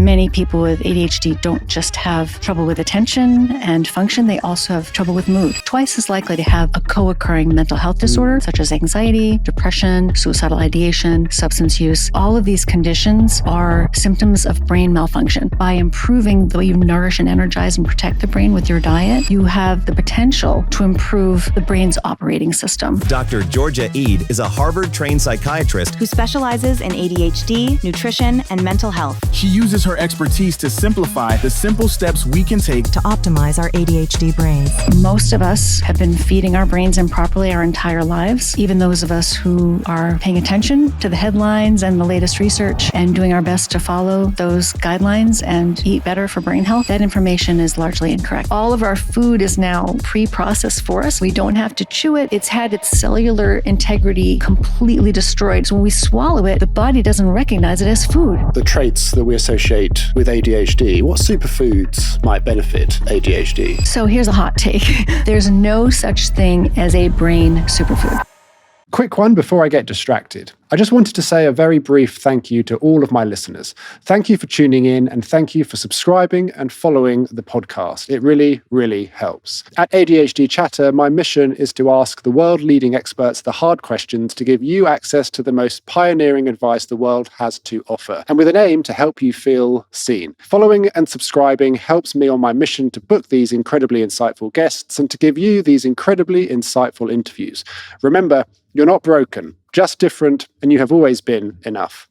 Many people with ADHD don't just have trouble with attention and function, they also have trouble with mood. Twice as likely to have a co-occurring mental health disorder, such as anxiety, depression, suicidal ideation, substance use. All of these conditions are symptoms of brain malfunction. By improving the way you nourish and energize and protect the brain with your diet, you have the potential to improve the brain's operating system. Dr. Georgia Ede is a Harvard-trained psychiatrist who specializes in ADHD, nutrition, and mental health. She uses her expertise to simplify the simple steps we can take to optimize our ADHD brains. Most of us have been feeding our brains improperly our entire lives, even those of us who are paying attention to the headlines and the latest research and doing our best to follow those guidelines and eat better for brain health. That information is largely incorrect. All of our food is now pre-processed for us. We don't have to chew it. It's had its cellular integrity completely destroyed. So when we swallow it, the body doesn't recognize it as food. The traits that we associate with ADHD, what superfoods might benefit ADHD? So here's a hot take. There's no such thing as a brain superfood. Quick one before I get distracted. I just wanted to say a very brief thank you to all of my listeners. Thank you for tuning in and thank you for subscribing and following the podcast. It really, really helps. At ADHD Chatter, my mission is to ask the world-leading experts the hard questions to give you access to the most pioneering advice the world has to offer, and with an aim to help you feel seen. Following and subscribing helps me on my mission to book these incredibly insightful guests and to give you these incredibly insightful interviews. Remember, you're not broken, just different, and you have always been enough.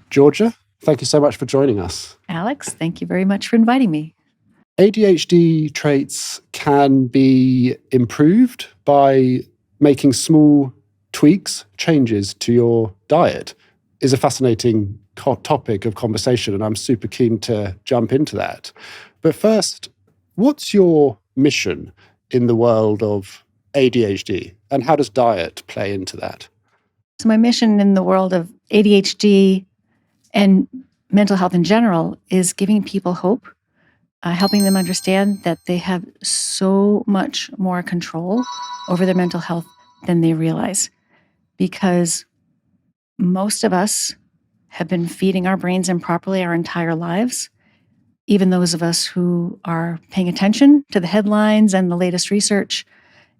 Georgia, thank you so much for joining us. Alex, thank you very much for inviting me. ADHD traits can be improved by making small tweaks, changes to your diet. Is a fascinating topic of conversation, and I'm super keen to jump into that. But first, what's your mission in the world of ADHD, and how does diet play into that? So my mission in the world of ADHD and mental health in general is giving people hope, helping them understand that they have so much more control over their mental health than they realize. Because most of us have been feeding our brains improperly our entire lives, even those of us who are paying attention to the headlines and the latest research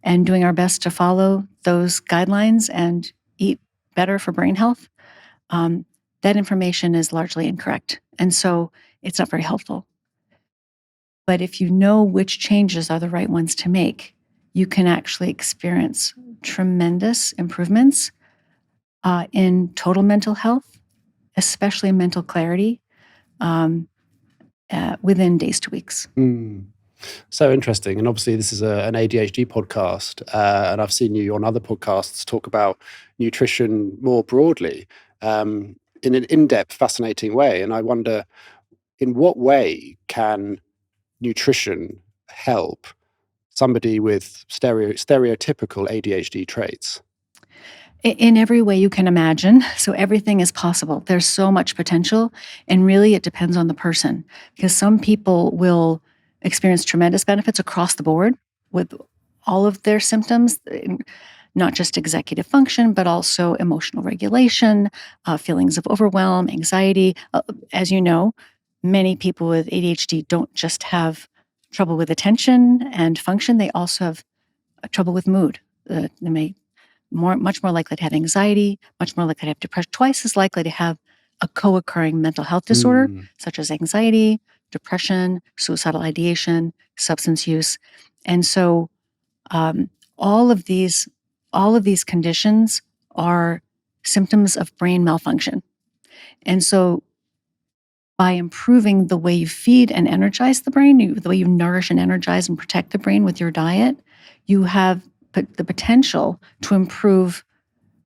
and doing our best to follow those guidelines and eat better for brain health, that information is largely incorrect. And so it's not very helpful. But if you know which changes are the right ones to make, you can actually experience tremendous improvements in total mental health, especially mental clarity, within days to weeks. So interesting. And obviously this is an ADHD podcast, and I've seen you on other podcasts talk about nutrition more broadly in an in-depth, fascinating way. And I wonder, in what way can nutrition help somebody with stereotypical ADHD traits? In every way you can imagine. So everything is possible. There's so much potential. And really, it depends on the person. Because some people will experience tremendous benefits across the board with all of their symptoms, not just executive function, but also emotional regulation, feelings of overwhelm, anxiety. As you know, many people with ADHD don't just have trouble with attention and function. They also have trouble with mood. They may much more likely to have anxiety, much more likely to have depression, twice as likely to have a co-occurring mental health disorder, such as anxiety, depression, suicidal ideation, substance use. And so all of these conditions are symptoms of brain malfunction. And so by improving the way you feed and energize the brain, the way you nourish and energize and protect the brain with your diet, you have the potential to improve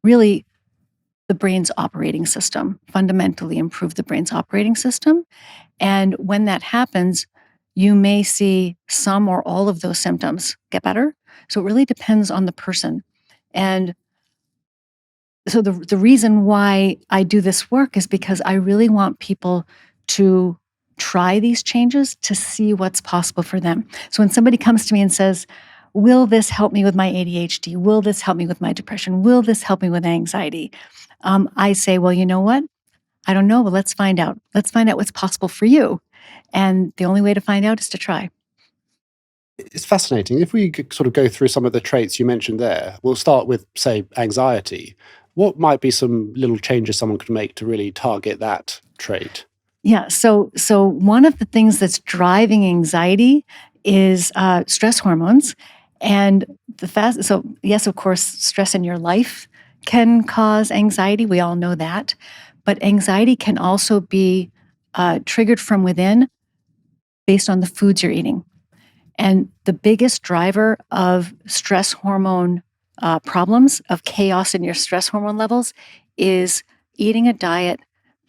really the brain's operating system, fundamentally improve the brain's operating system. And when that happens, you may see some or all of those symptoms get better. So it really depends on the person. And so the reason why I do this work is because I really want people to try these changes to see what's possible for them. So when somebody comes to me and says, will this help me with my ADHD? Will this help me with my depression? Will this help me with anxiety? I say, well, you know what? I don't know. Well, let's find out. Let's find out what's possible for you. And the only way to find out is to try. It's fascinating. If we could sort of go through some of the traits you mentioned there, we'll start with, say, anxiety. What might be some little changes someone could make to really target that trait? Yeah. So one of the things that's driving anxiety is stress hormones. And so yes, of course, stress in your life can cause anxiety. We all know that. But anxiety can also be triggered from within based on the foods you're eating. And the biggest driver of stress hormone problems, of chaos in your stress hormone levels, is eating a diet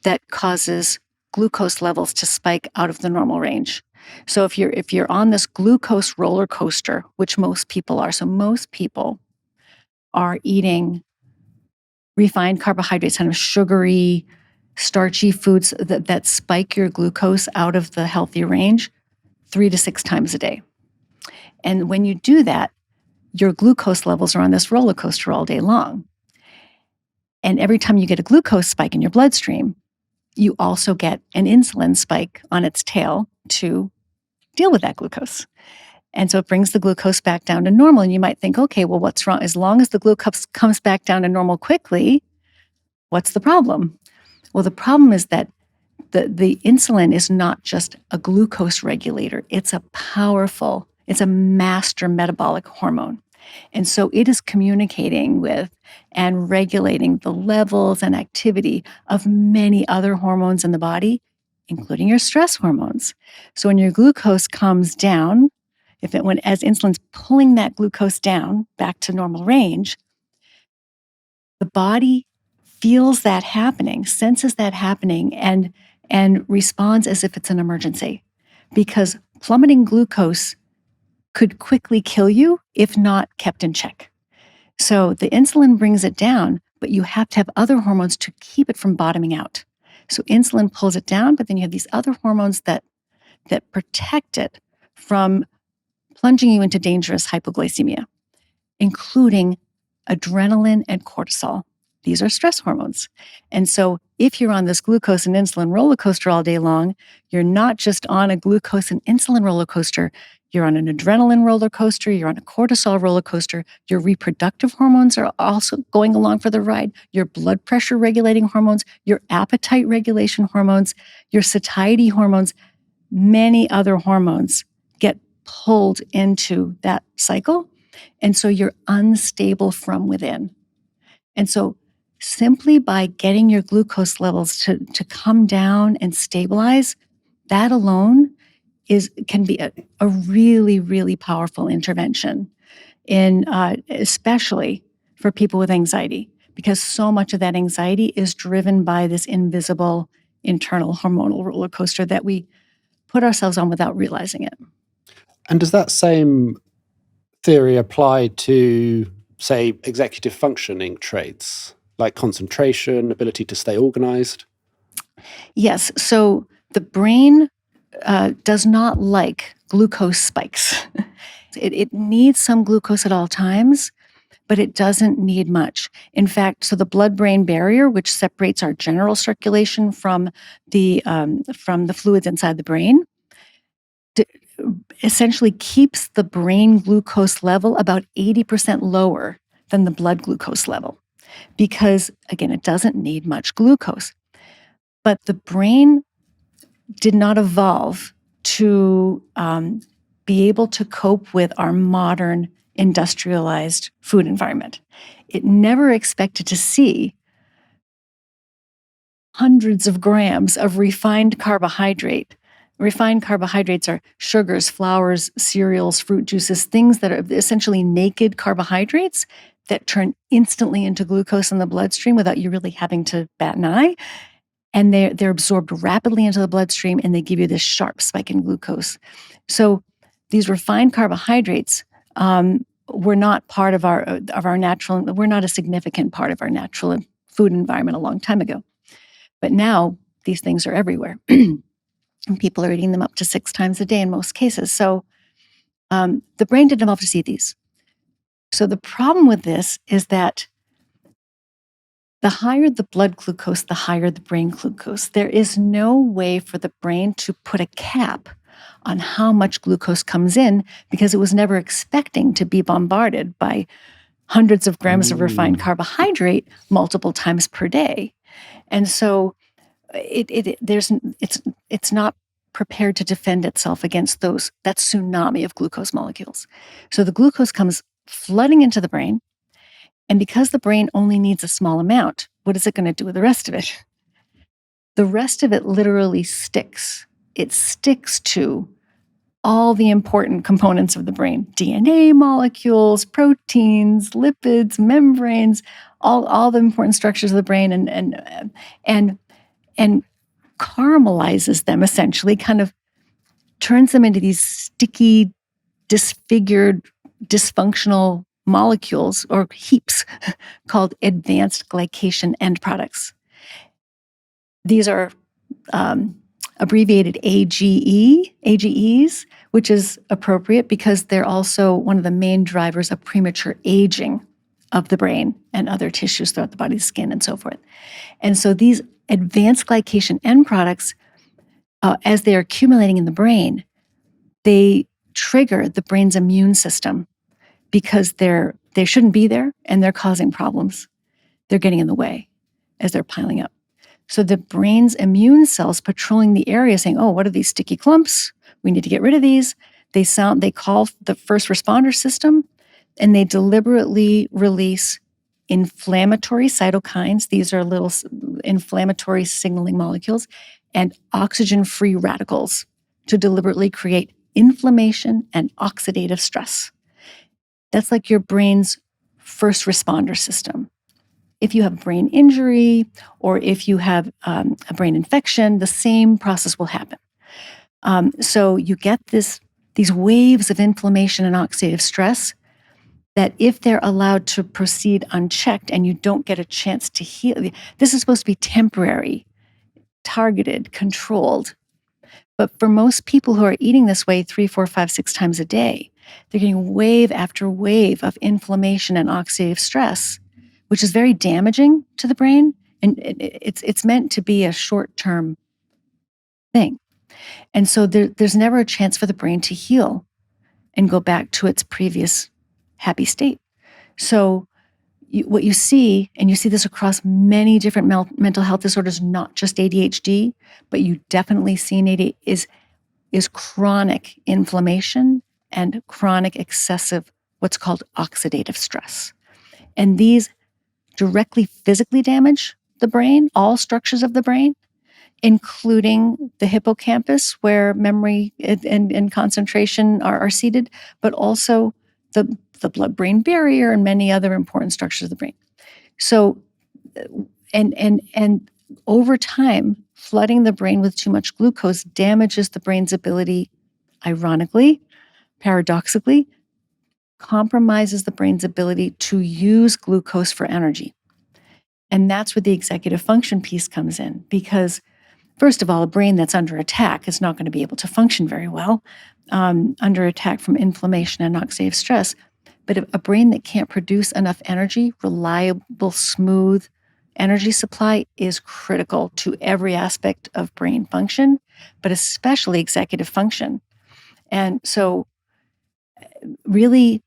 that causes glucose levels to spike out of the normal range. So if you're on this glucose roller coaster, which most people are, so most people are eating refined carbohydrates, kind of sugary, starchy foods that spike your glucose out of the healthy range 3 to 6 times a day. And when you do that, your glucose levels are on this roller coaster all day long. And every time you get a glucose spike in your bloodstream, you also get an insulin spike on its tail to deal with that glucose. And so it brings the glucose back down to normal. And you might think, okay, well, what's wrong? As long as the glucose comes back down to normal quickly, what's the problem? Well, the problem is that the insulin is not just a glucose regulator. It's a master metabolic hormone. And so it is communicating with and regulating the levels and activity of many other hormones in the body, including your stress hormones. So when your glucose comes down, as insulin's pulling that glucose down back to normal range, the body feels that happening, senses that happening, and responds as if it's an emergency. Because plummeting glucose could quickly kill you if not kept in check. So the insulin brings it down, but you have to have other hormones to keep it from bottoming out. So insulin pulls it down, but then you have these other hormones that protect it from plunging you into dangerous hypoglycemia, including adrenaline and cortisol. These are stress hormones. And so if you're on this glucose and insulin roller coaster all day long, you're not just on a glucose and insulin roller coaster, you're on an adrenaline roller coaster, you're on a cortisol roller coaster, your reproductive hormones are also going along for the ride, your blood pressure regulating hormones, your appetite regulation hormones, your satiety hormones, many other hormones get pulled into that cycle. And so you're unstable from within. And so simply by getting your glucose levels to come down and stabilize, that alone can be a really, really powerful intervention, especially for people with anxiety, because so much of that anxiety is driven by this invisible internal hormonal roller coaster that we put ourselves on without realizing it. And does that same theory apply to, say, executive functioning traits like concentration, ability to stay organized? Yes. So the brain does not like glucose spikes. It needs some glucose at all times, but it doesn't need much. In fact, so the blood-brain barrier, which separates our general circulation from the fluids inside the brain, essentially keeps the brain glucose level about 80% lower than the blood glucose level. Because, again, it doesn't need much glucose. But the brain did not evolve to be able to cope with our modern industrialized food environment. It never expected to see hundreds of grams of refined carbohydrate. Refined carbohydrates are sugars, flours, cereals, fruit juices, things that are essentially naked carbohydrates that turn instantly into glucose in the bloodstream without you really having to bat an eye. And they're absorbed rapidly into the bloodstream, and they give you this sharp spike in glucose. So these refined carbohydrates were not part of our natural. We're not a significant part of our natural food environment a long time ago. But now these things are everywhere, and people are eating them up to 6 times a day in most cases. So the brain didn't evolve to see these. So the problem with this is that The higher the blood glucose, the higher the brain glucose. There is no way for the brain to put a cap on how much glucose comes in because it was never expecting to be bombarded by hundreds of grams of refined carbohydrate multiple times per day. And so it's not prepared to defend itself against that tsunami of glucose molecules. So the glucose comes flooding into the brain. And because the brain only needs a small amount, what is it going to do with the rest of it? The rest of it literally sticks. It sticks to all the important components of the brain: DNA molecules, proteins, lipids, membranes, all the important structures of the brain, and caramelizes them, essentially, kind of turns them into these sticky, disfigured, dysfunctional molecules or heaps called advanced glycation end products. These are abbreviated AGEs, which is appropriate because they're also one of the main drivers of premature aging of the brain and other tissues throughout the body, the skin, and so forth. And so these advanced glycation end products, as they're accumulating in the brain, they trigger the brain's immune system because they shouldn't be there and they're causing problems. They're getting in the way as they're piling up. So the brain's immune cells patrolling the area saying, oh, what are these sticky clumps? We need to get rid of these. They call the first responder system, and they deliberately release inflammatory cytokines. These are little inflammatory signaling molecules, and oxygen-free radicals to deliberately create inflammation and oxidative stress. That's like your brain's first responder system. If you have brain injury or if you have a brain infection, the same process will happen. So you get these waves of inflammation and oxidative stress that if they're allowed to proceed unchecked and you don't get a chance to heal, this is supposed to be temporary, targeted, controlled. But for most people who are eating this way 3, 4, 5, 6 times a day, they're getting wave after wave of inflammation and oxidative stress, which is very damaging to the brain. And it's meant to be a short-term thing. And so there's never a chance for the brain to heal and go back to its previous happy state. So what you see, and you see this across many different mental health disorders, not just ADHD, but you definitely see in ADHD, is chronic inflammation and chronic excessive, what's called oxidative stress. And these directly physically damage the brain, all structures of the brain, including the hippocampus, where memory and concentration are seated, but also the blood-brain barrier and many other important structures of the brain. So, and over time, flooding the brain with too much glucose damages the brain's ability, ironically, paradoxically, compromises the brain's ability to use glucose for energy. And that's where the executive function piece comes in, because first of all, a brain that's under attack is not going to be able to function very well, under attack from inflammation and oxidative stress. But a brain that can't produce enough energy, reliable, smooth energy supply, is critical to every aspect of brain function, but especially executive function. And so really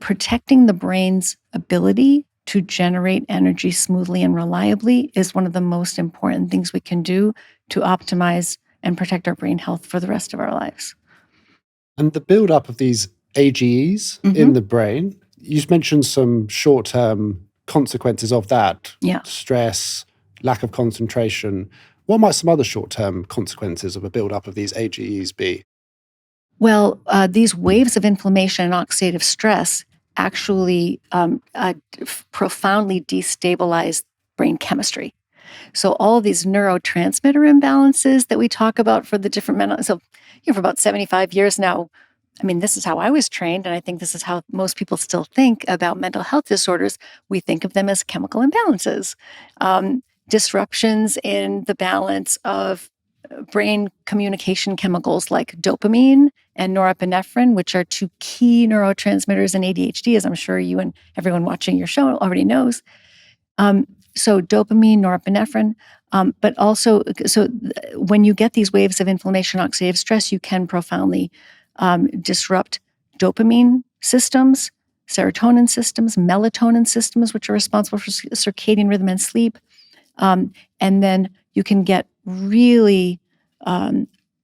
protecting the brain's ability to generate energy smoothly and reliably is one of the most important things we can do to optimize and protect our brain health for the rest of our lives. And the build-up of these AGEs in the brain, you mentioned some short-term consequences of that. Yeah. Stress, lack of concentration. What might some other short-term consequences of a build-up of these AGEs be? Well, these waves of inflammation and oxidative stress actually profoundly destabilize brain chemistry. So all of these neurotransmitter imbalances that we talk about for the different mental, so for about 75 years now, I mean, this is how I was trained, and I think this is how most people still think about mental health disorders. We think of them as chemical imbalances, disruptions in the balance of brain communication chemicals like dopamine and norepinephrine, which are two key neurotransmitters in ADHD, as I'm sure you and everyone watching your show already knows. So dopamine, norepinephrine, but also, when you get these waves of inflammation, oxidative stress, you can profoundly disrupt dopamine systems, serotonin systems, melatonin systems, which are responsible for circadian rhythm and sleep. And then you can get really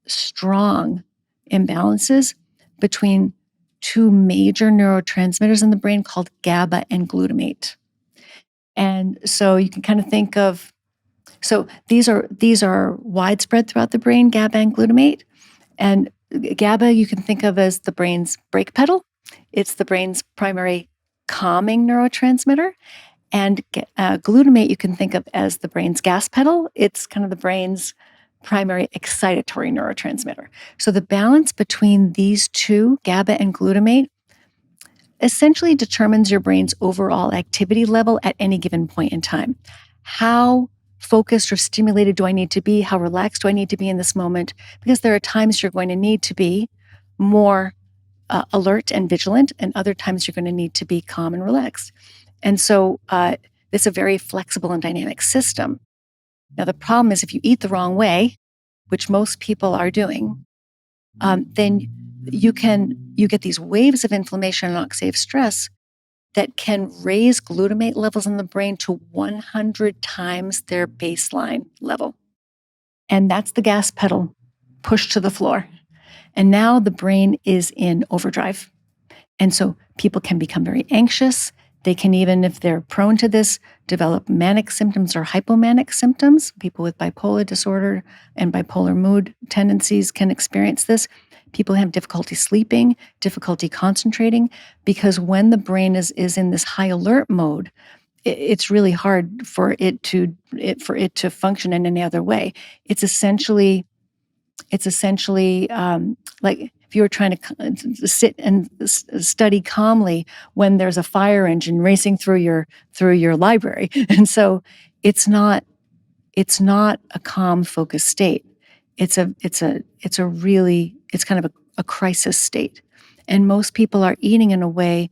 strong imbalances between two major neurotransmitters in the brain called GABA and glutamate. And so you can kind of think of, so these are widespread throughout the brain, GABA and glutamate. And GABA you can think of as the brain's brake pedal. It's the brain's primary calming neurotransmitter. And glutamate you can think of as the brain's gas pedal. It's kind of the brain's primary excitatory neurotransmitter. So the balance between these two, GABA and glutamate, essentially determines your brain's overall activity level at any given point in time. How focused or stimulated do I need to be? How relaxed do I need to be in this moment? Because there are times you're going to need to be more alert and vigilant, and other times you're going to need to be calm and relaxed. And so it's a very flexible and dynamic system. Now, the problem is if you eat the wrong way, which most people are doing, then you get these waves of inflammation and oxidative stress that can raise glutamate levels in the brain to 100 times their baseline level. And that's the gas pedal pushed to the floor. And now the brain is in overdrive. And so people can become very anxious. They can even, if they're prone to this, develop manic symptoms or hypomanic symptoms. People with bipolar disorder and bipolar mood tendencies can experience this. People have difficulty sleeping, difficulty concentrating, because when the brain is in this high alert mode, it's really hard for it to function in any other way. It's essentially like if you were trying to sit and study calmly when there's a fire engine racing through your library. And so it's not a calm, focused state. It's kind of a crisis state. And most people are eating in a way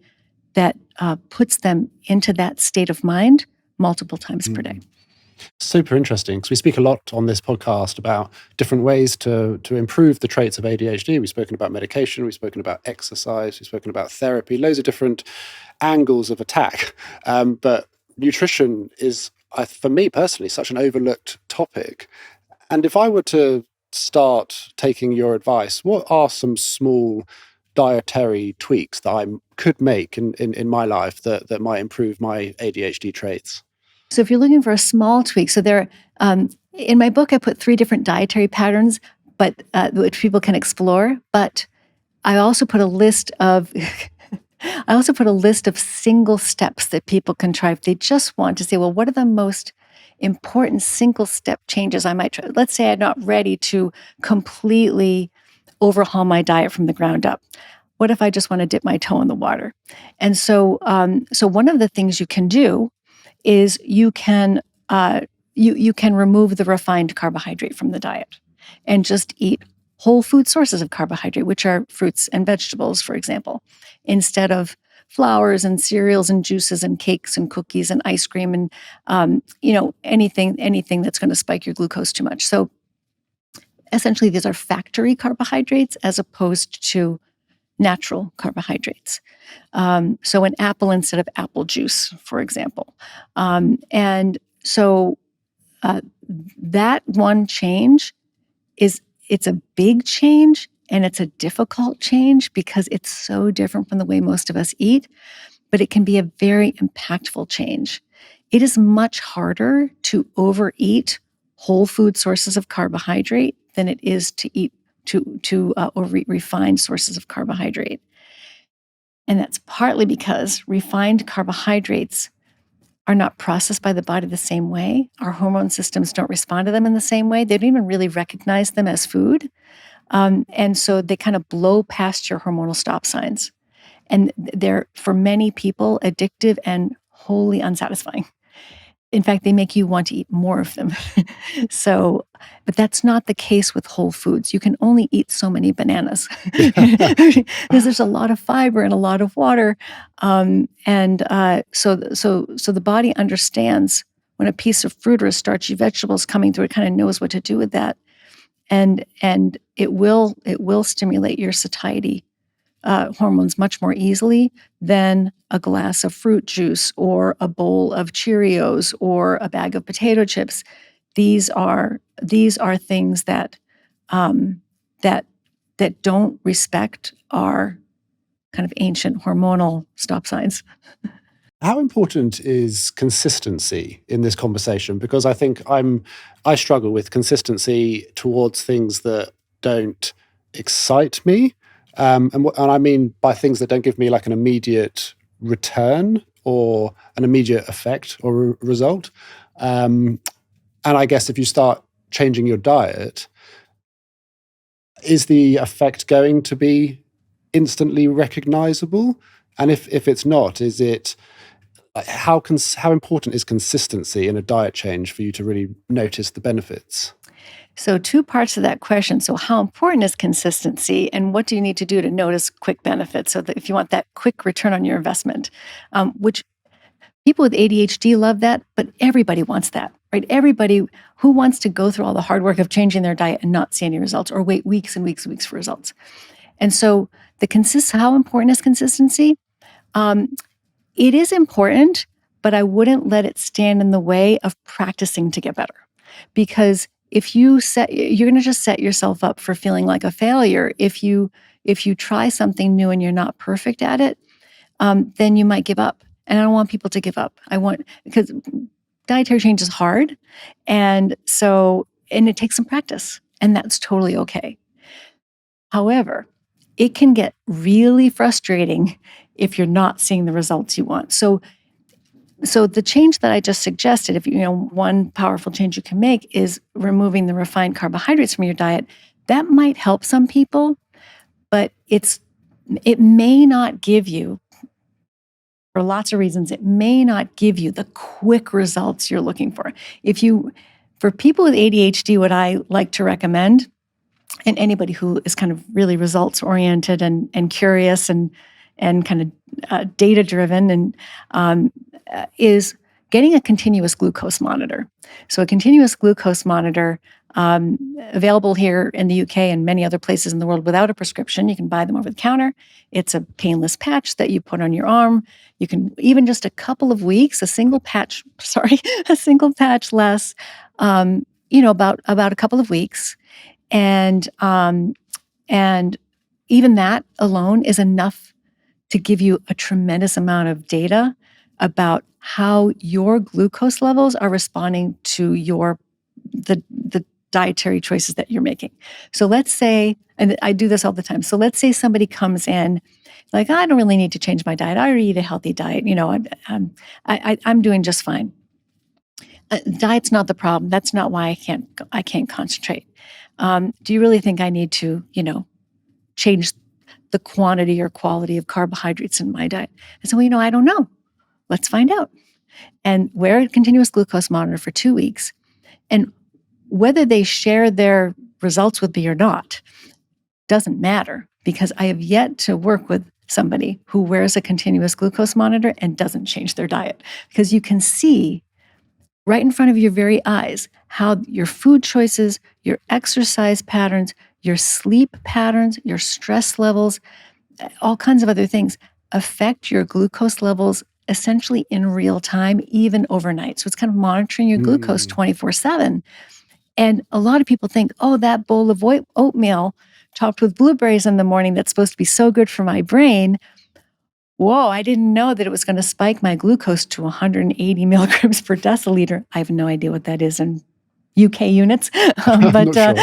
that puts them into that state of mind multiple times per day. Super interesting, because we speak a lot on this podcast about different ways to improve the traits of ADHD. We've spoken about medication, we've spoken about exercise, we've spoken about therapy, loads of different angles of attack. But nutrition is, for me personally, such an overlooked topic. And if I were to start taking your advice, what are some small dietary tweaks that I could make in my life that might improve my ADHD traits? So if you're looking for a small tweak, so there, in my book, I put 3 different dietary patterns, but which people can explore. But I also put a list of single steps that people can try if they just want to say, well, what are the most important single step changes I might try? Let's say I'm not ready to completely overhaul my diet from the ground up. What if I just want to dip my toe in the water? And so one of the things you can do is you can remove the refined carbohydrate from the diet and just eat whole food sources of carbohydrate, which are fruits and vegetables, for example, instead of flours and cereals and juices and cakes and cookies and ice cream and anything that's going to spike your glucose too much. So essentially, these are factory carbohydrates as opposed to natural carbohydrates. So an apple instead of apple juice, for example. And so that one change it's a big change, and it's a difficult change because it's so different from the way most of us eat, but it can be a very impactful change. It is much harder to overeat whole food sources of carbohydrate than it is to eat refined sources of carbohydrate. And that's partly because refined carbohydrates are not processed by the body the same way. Our hormone systems don't respond to them in the same way. They don't even really recognize them as food. And so they kind of blow past your hormonal stop signs. And they're, for many people, addictive and wholly unsatisfying. In fact, they make you want to eat more of them. But that's not the case with whole foods. You can only eat so many bananas because there's a lot of fiber and a lot of water. So the body understands when a piece of fruit or a starchy vegetable is coming through, it kind of knows what to do with that. And it will stimulate your satiety hormones much more easily than a glass of fruit juice or a bowl of Cheerios or a bag of potato chips. These are things that that don't respect our kind of ancient hormonal stop signs. How important is consistency in this conversation? Because I think I struggle with consistency towards things that don't excite me. And I mean by things that don't give me like an immediate return or an immediate effect or result. And I guess if you start changing your diet, is the effect going to be instantly recognizable? And if it's not, is it how important is consistency in a diet change for you to really notice the benefits? So 2 parts of that question. So how important is consistency, and what do you need to do to notice quick benefits? So that if you want that quick return on your investment, which people with ADHD love that, but everybody wants that, right? Everybody who wants to go through all the hard work of changing their diet and not see any results, or wait weeks and weeks and weeks for results. And so how important is consistency? It is important, but I wouldn't let it stand in the way of practicing to get better. Because if you're going to just set yourself up for feeling like a failure if you try something new and you're not perfect at it, then you might give up. And I don't want people to give up. Because dietary change is hard, and it takes some practice, and that's totally okay. However, it can get really frustrating if you're not seeing the results you want. So the change that I just suggested, one powerful change you can make is removing the refined carbohydrates from your diet. That might help some people, but it may not give you, for lots of reasons, it may not give you the quick results you're looking for. For people with ADHD, what I like to recommend, and anybody who is kind of really results oriented and curious and kind of data driven, and is getting a continuous glucose monitor. So a continuous glucose monitor, available here in the UK and many other places in the world without a prescription. You can buy them over the counter. It's a painless patch that you put on your arm. You can, even just a couple of weeks, a single patch lasts, about a couple of weeks. And even that alone is enough to give you a tremendous amount of data about how your glucose levels are responding to the dietary choices that you're making. So let's say, and I do this all the time, so let's say somebody comes in like, I don't really need to change my diet. I already eat a healthy diet. I'm doing just fine. Diet's not the problem. That's not why I can't concentrate. Do you really think I need to, change the quantity or quality of carbohydrates in my diet? I said, I don't know. Let's find out. And wear a continuous glucose monitor for 2 weeks. And whether they share their results with me or not doesn't matter, because I have yet to work with somebody who wears a continuous glucose monitor and doesn't change their diet. Because you can see right in front of your very eyes how your food choices, your exercise patterns, your sleep patterns, your stress levels, all kinds of other things affect your glucose levels essentially in real time, even overnight. So it's kind of monitoring your glucose 24/7. And a lot of people think, that bowl of oatmeal topped with blueberries in the morning, that's supposed to be so good for my brain. Whoa, I didn't know that it was going to spike my glucose to 180 milligrams per deciliter. I have no idea what that is in UK units. I'm not sure.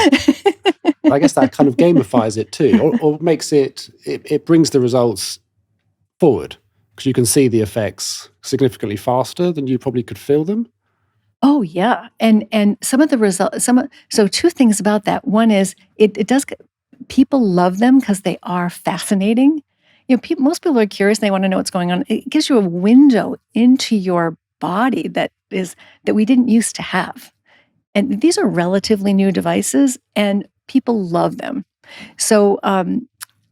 But I guess that kind of gamifies it too, or makes it brings the results forward, because you can see the effects significantly faster than you probably could feel them. Oh yeah, and some of the results. So 2 things about that. One is it does. People love them because they are fascinating. Most people are curious. They want to know what's going on. It gives you a window into your body that we didn't used to have. And these are relatively new devices, and people love them. So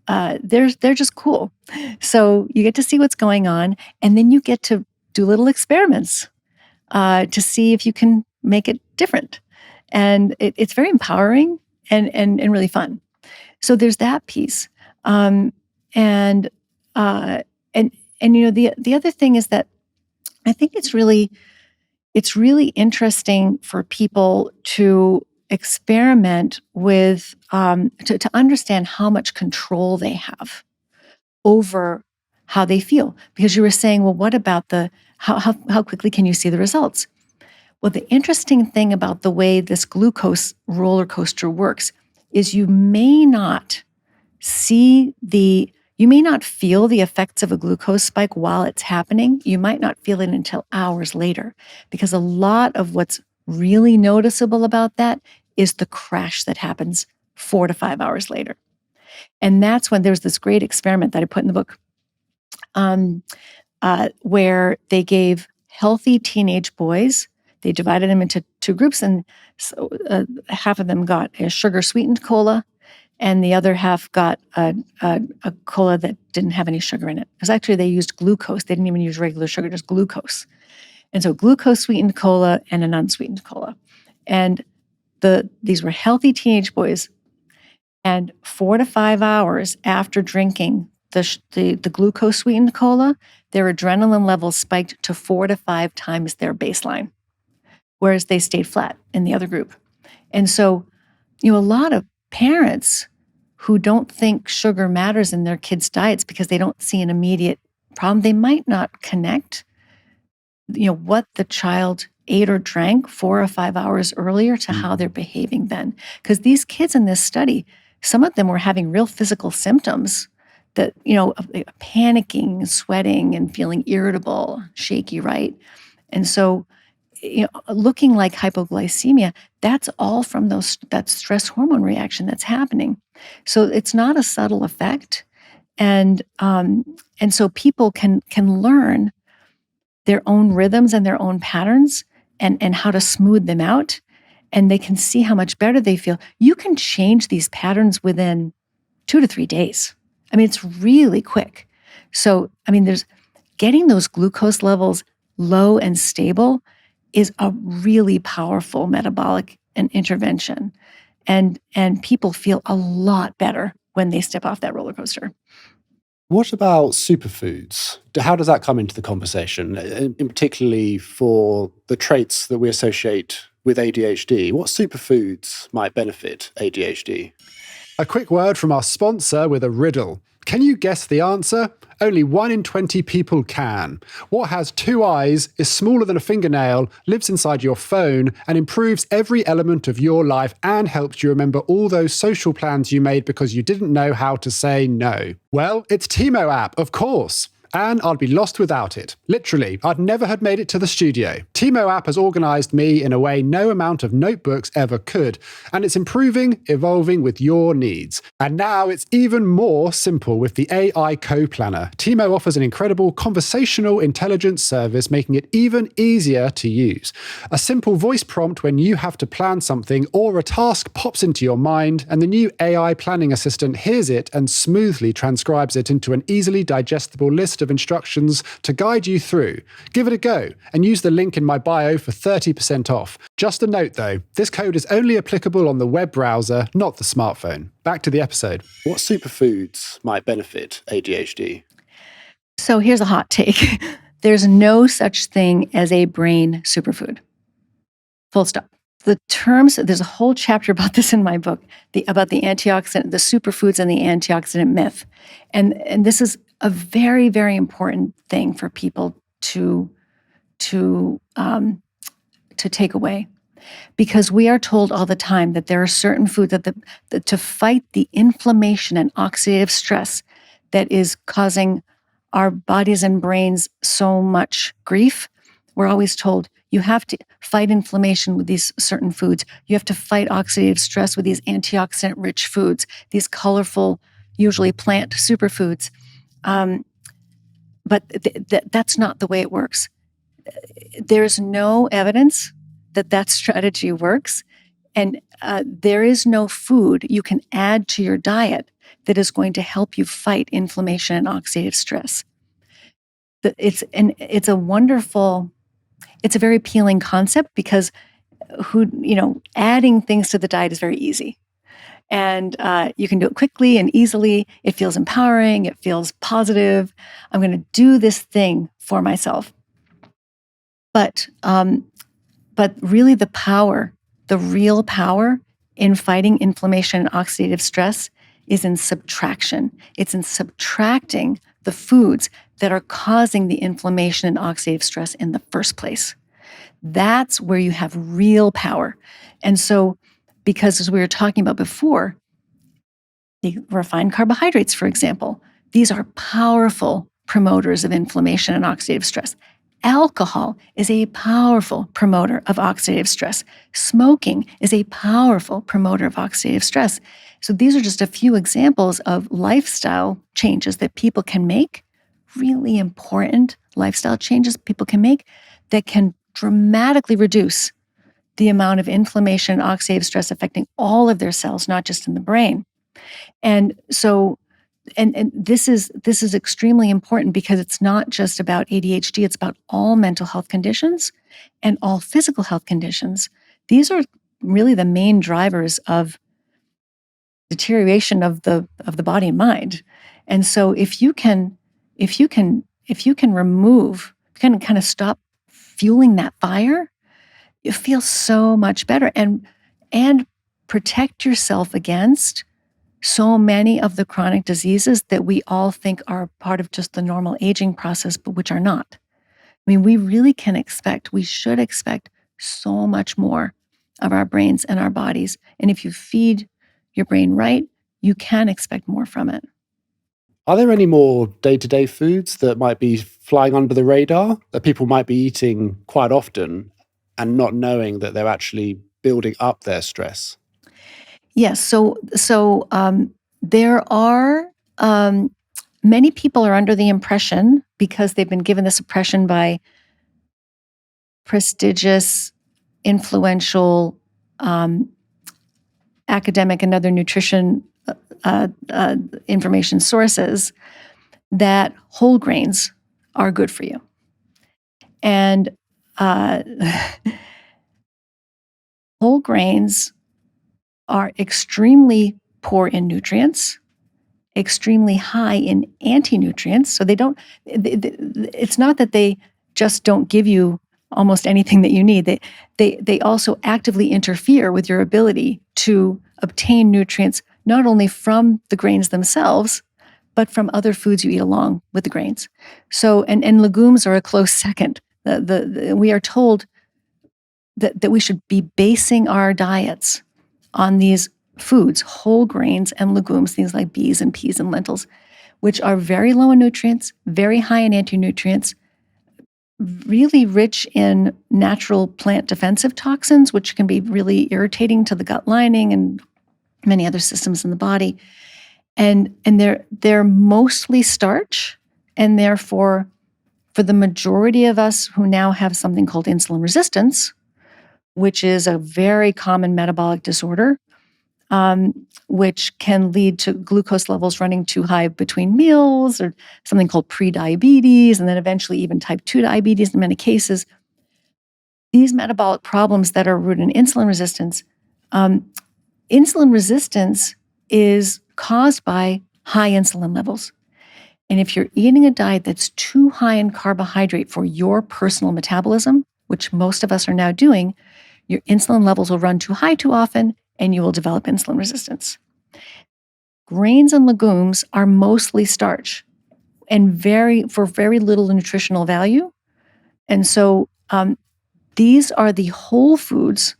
they're just cool. So you get to see what's going on, and then you get to do little experiments. to see if you can make it different. And it's very empowering and really fun. So there's that piece. And the other thing is that I think it's really interesting for people to experiment with to understand how much control they have over how they feel. Because you were saying, well, what about how quickly can you see the results? Well, the interesting thing about the way this glucose roller coaster works is you may not feel the effects of a glucose spike while it's happening. You might not feel it until hours later, because a lot of what's really noticeable about that is the crash that happens 4 to 5 hours later. And that's when there's this great experiment that I put in the book, where they gave healthy teenage boys, they divided them into 2 groups, and so, half of them got a sugar-sweetened cola, and the other half got a cola that didn't have any sugar in it. Because actually they used glucose. They didn't even use regular sugar, just glucose. And so glucose-sweetened cola and an unsweetened cola. And these were healthy teenage boys. And 4 to 5 hours after drinking the glucose-sweetened cola, their adrenaline levels spiked to 4 to 5 times their baseline, whereas they stayed flat in the other group. And so, a lot of parents who don't think sugar matters in their kids' diets because they don't see an immediate problem, they might not connect, what the child ate or drank 4 or 5 hours earlier to how they're behaving then. Because these kids in this study, some of them were having real physical symptoms that, panicking, sweating, and feeling irritable, shaky, right? And so, looking like hypoglycemia, that's all from that stress hormone reaction that's happening. So it's not a subtle effect. And so people can learn their own rhythms and their own patterns and how to smooth them out. And they can see how much better they feel. You can change these patterns within 2 to 3 days. I mean, it's really quick. So, there's getting those glucose levels low and stable is a really powerful metabolic intervention. And people feel a lot better when they step off that roller coaster. What about superfoods? How does that come into the conversation, in particularly for the traits that we associate with ADHD? What superfoods might benefit ADHD? A quick word from our sponsor with a riddle. Can you guess the answer? Only 1 in 20 people can. What has 2 eyes, is smaller than a fingernail, lives inside your phone, and improves every element of your life and helps you remember all those social plans you made because you didn't know how to say no? Well, it's Tiimo app, of course. And I'd be lost without it. Literally, I'd never had made it to the studio. Tiimo app has organised me in a way no amount of notebooks ever could, and it's improving, evolving with your needs. And now it's even more simple with the AI Co-Planner. Tiimo offers an incredible conversational intelligence service, making it even easier to use. A simple voice prompt when you have to plan something or a task pops into your mind, and the new AI planning assistant hears it and smoothly transcribes it into an easily digestible list of instructions to guide you through. Give it a go and use the link in my bio for 30% off. Just a note though, this code is only applicable on the web browser, not the smartphone. Back to the episode. What superfoods might benefit ADHD? So here's a hot take. There's no such thing as a brain superfood. Full stop. The terms, there's a whole chapter about this in my book, about the antioxidant, the superfoods and the antioxidant myth. And this is a very, very important thing for people to take away. Because we are told all the time that there are certain foods that to fight the inflammation and oxidative stress that is causing our bodies and brains so much grief, we're always told you have to fight inflammation with these certain foods. You have to fight oxidative stress with these antioxidant-rich foods, these colorful, usually plant superfoods. But that's not the way it works. There's no evidence that strategy works. And there is no food you can add to your diet that is going to help you fight inflammation and oxidative stress. It's a wonderful it's a very appealing concept because adding things to the diet is very easy. And you can do it quickly and easily. It feels empowering. It feels positive. I'm going to do this thing for myself. But really the real power in fighting inflammation and oxidative stress is in subtraction. It's in subtracting the foods that are causing the inflammation and oxidative stress in the first place. That's where you have real power. And so, because as we were talking about before, the refined carbohydrates, for example, these are powerful promoters of inflammation and oxidative stress. Alcohol is a powerful promoter of oxidative stress. Smoking is a powerful promoter of oxidative stress. So these are just a few examples of lifestyle changes that people can make, really important lifestyle changes people can make that can dramatically reduce the amount of inflammation and oxidative stress affecting all of their cells, not just in the brain. And so and this is extremely important because it's not just about ADHD, it's about all mental health conditions and all physical health conditions. These are really the main drivers of deterioration of the body and mind. And so if you can remove, kind of stop fueling that fire, you feel so much better and protect yourself against so many of the chronic diseases that we all think are part of just the normal aging process, but which are not. I mean, we should expect so much more of our brains and our bodies. And if you feed your brain right, you can expect more from it. Are there any more day-to-day foods that might be flying under the radar that people might be eating quite often and not knowing that they're actually building up their stress? Yes. So there are many people are under the impression, because they've been given this impression by prestigious, influential academic and other nutrition information sources, that whole grains are good for you. And whole grains are extremely poor in nutrients, extremely high in anti-nutrients. So it's not that they just don't give you almost anything that you need. They also actively interfere with your ability to obtain nutrients, not only from the grains themselves, but from other foods you eat along with the grains. So, and legumes are a close second. We are told that we should be basing our diets on these foods, whole grains and legumes, things like beans and peas and lentils, which are very low in nutrients, very high in anti-nutrients, really rich in natural plant defensive toxins, which can be really irritating to the gut lining and many other systems in the body. And they're mostly starch, and therefore, for the majority of us who now have something called insulin resistance, which is a very common metabolic disorder, which can lead to glucose levels running too high between meals, or something called prediabetes, and then eventually even type 2 diabetes in many cases. These metabolic problems that are rooted in insulin resistance is caused by high insulin levels. And if you're eating a diet that's too high in carbohydrate for your personal metabolism, which most of us are now doing, your insulin levels will run too high too often, and you will develop insulin resistance. Grains and legumes are mostly starch and for very little nutritional value. And so these are the whole foods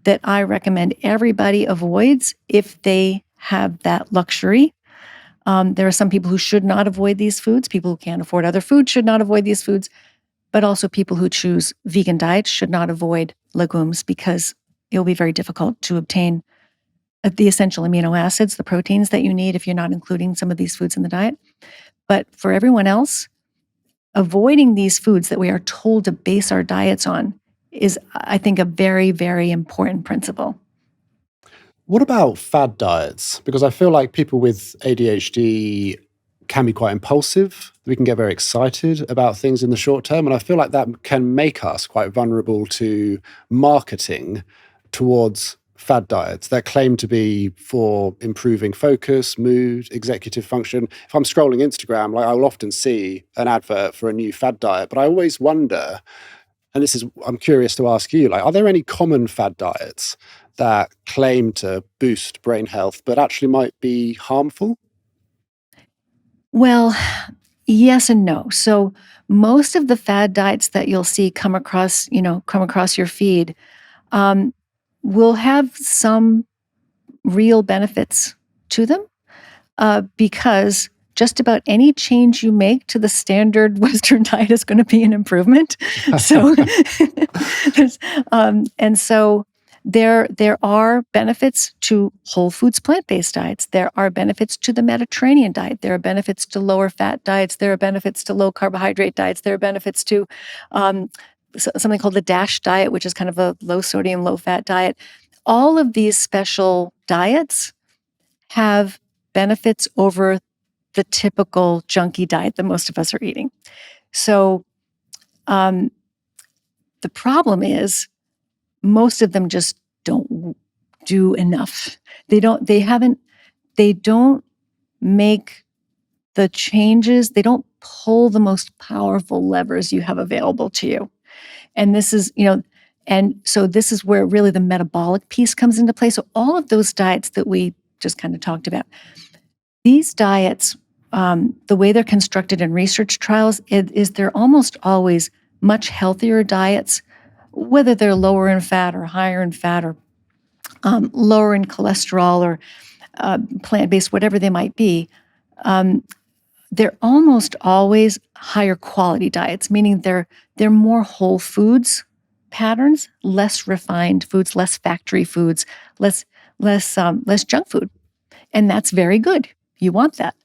that I recommend everybody avoids if they have that luxury. There are some people who should not avoid these foods. People who can't afford other foods should not avoid these foods. But also people who choose vegan diets should not avoid legumes, because it will be very difficult to obtain the essential amino acids, the proteins that you need if you're not including some of these foods in the diet. But for everyone else, avoiding these foods that we are told to base our diets on is, I think, a very, very important principle. What about fad diets? Because I feel like people with ADHD can be quite impulsive. We can get very excited about things in the short term. And I feel like that can make us quite vulnerable to marketing towards fad diets that claim to be for improving focus, mood, executive function. If I'm scrolling Instagram, like, I will often see an advert for a new fad diet, but I always wonder, and I'm curious to ask you, like, are there any common fad diets that claim to boost brain health, but actually might be harmful? Well, yes and no. So most of the fad diets that you'll see come across your feed, will have some real benefits to them, because just about any change you make to the standard Western diet is going to be an improvement. So, and so there are benefits to whole foods plant-based diets. There are benefits to the Mediterranean diet. There are benefits to lower fat diets. There are benefits to low carbohydrate diets. There are benefits to something called the DASH diet, which is kind of a low sodium, low fat diet. All of these special diets have benefits over the typical junky diet that most of us are eating. So the problem is most of them just don't do enough. They don't make the changes. They don't pull the most powerful levers you have available to you. And this is, and so this is where really the metabolic piece comes into play. So all of those diets that we just kind of talked about, these diets, the way they're constructed in research trials is they're almost always much healthier diets, whether they're lower in fat or higher in fat or lower in cholesterol or plant-based, whatever they might be. They're almost always higher quality diets, meaning they're more whole foods patterns, less refined foods, less factory foods, less junk food. And that's very good. You want that.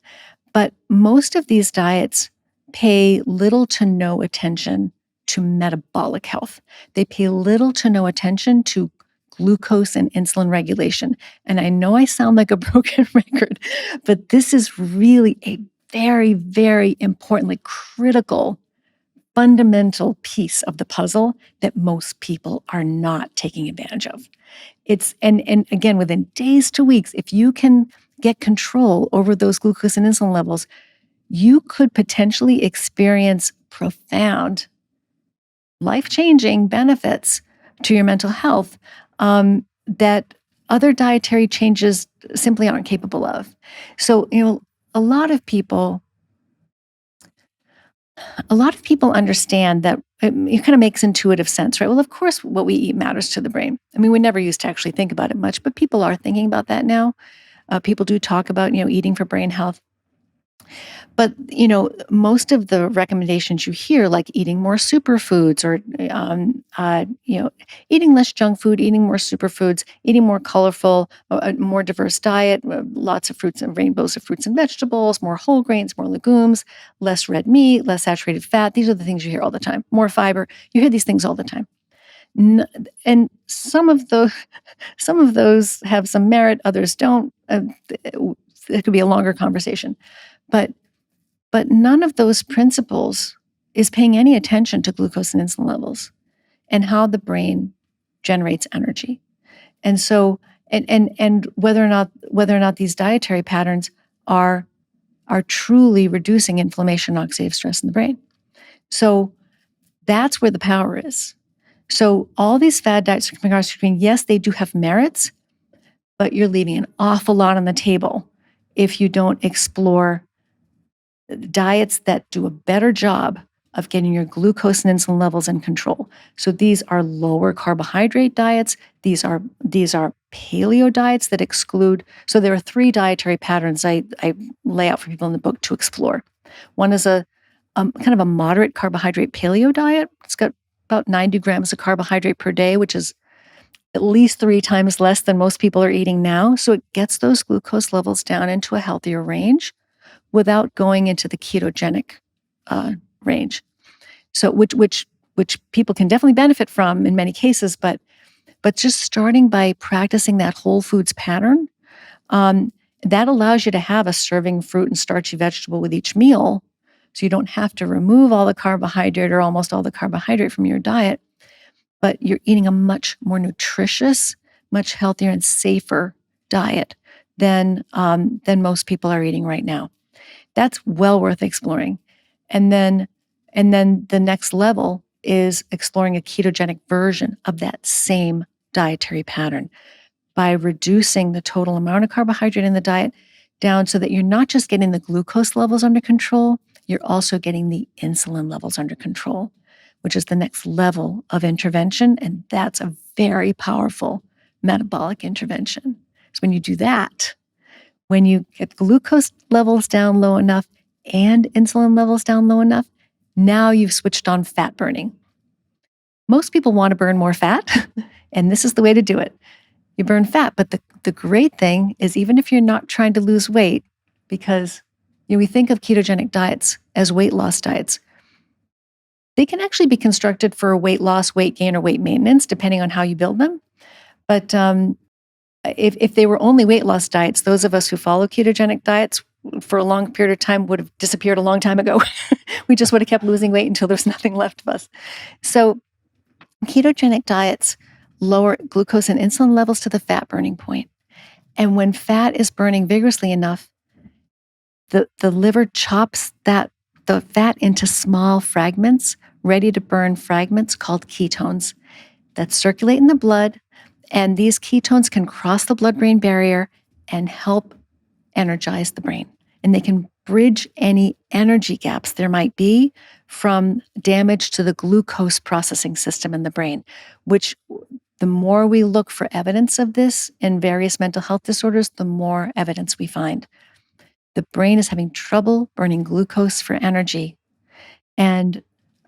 But most of these diets pay little to no attention to metabolic health. They pay little to no attention to glucose and insulin regulation. And I know I sound like a broken record, but this is really a very, very importantly critical, fundamental piece of the puzzle that most people are not taking advantage of. And again, within days to weeks, if you can get control over those glucose and insulin levels, you could potentially experience profound, life-changing benefits to your mental health that other dietary changes simply aren't capable of. So, a lot of people understand that it kind of makes intuitive sense, right? Well, of course, what we eat matters to the brain. I mean, we never used to actually think about it much, but people are thinking about that now. People do talk about, eating for brain health. But, most of the recommendations you hear, like eating more superfoods or, eating less junk food, eating more superfoods, eating more colorful, a more diverse diet, lots of fruits and rainbows of fruits and vegetables, more whole grains, more legumes, less red meat, less saturated fat. These are the things you hear all the time. More fiber. You hear these things all the time. And some of those have some merit, others don't. It could be a longer conversation. But none of those principles is paying any attention to glucose and insulin levels and how the brain generates energy. And so, and whether or not these dietary patterns are truly reducing inflammation and oxidative stress in the brain. So that's where the power is. So all these fad diets are coming across the screen. Yes, they do have merits, but you're leaving an awful lot on the table if you don't explore diets that do a better job of getting your glucose and insulin levels in control. So these are lower carbohydrate diets. These are paleo diets that exclude. So there are 3 dietary patterns I lay out for people in the book to explore. One is a kind of a moderate carbohydrate paleo diet. It's got about 90 grams of carbohydrate per day, which is at least 3 times less than most people are eating now. So it gets those glucose levels down into a healthier range without going into the ketogenic range. So which people can definitely benefit from in many cases, but just starting by practicing that whole foods pattern, and That allows you to have a serving fruit and starchy vegetable with each meal, so you don't have to remove all the carbohydrate or almost all the carbohydrate from your diet, but you're eating a much more nutritious, much healthier and safer diet than most people are eating right now. That's well worth exploring. And then the next level is exploring a ketogenic version of that same dietary pattern by reducing the total amount of carbohydrate in the diet down so that you're not just getting the glucose levels under control, you're also getting the insulin levels under control, which is the next level of intervention. And that's a very powerful metabolic intervention. So when you do that, when you get glucose levels down low enough and insulin levels down low enough, now you've switched on fat burning. Most people want to burn more fat, and this is the way to do it. You burn fat, but the great thing is even if you're not trying to lose weight, because we think of ketogenic diets as weight loss diets, they can actually be constructed for weight loss, weight gain, or weight maintenance, depending on how you build them. But if they were only weight loss diets, those of us who follow ketogenic diets for a long period of time would have disappeared a long time ago. We just would have kept losing weight until there's nothing left of us. So ketogenic diets lower glucose and insulin levels to the fat burning point. And when fat is burning vigorously enough, the liver chops the fat into small fragments, ready to burn fragments called ketones that circulate in the blood. And these ketones can cross the blood-brain barrier and help energize the brain. And they can bridge any energy gaps there might be from damage to the glucose processing system in the brain, which the more we look for evidence of this in various mental health disorders, the more evidence we find. The brain is having trouble burning glucose for energy. And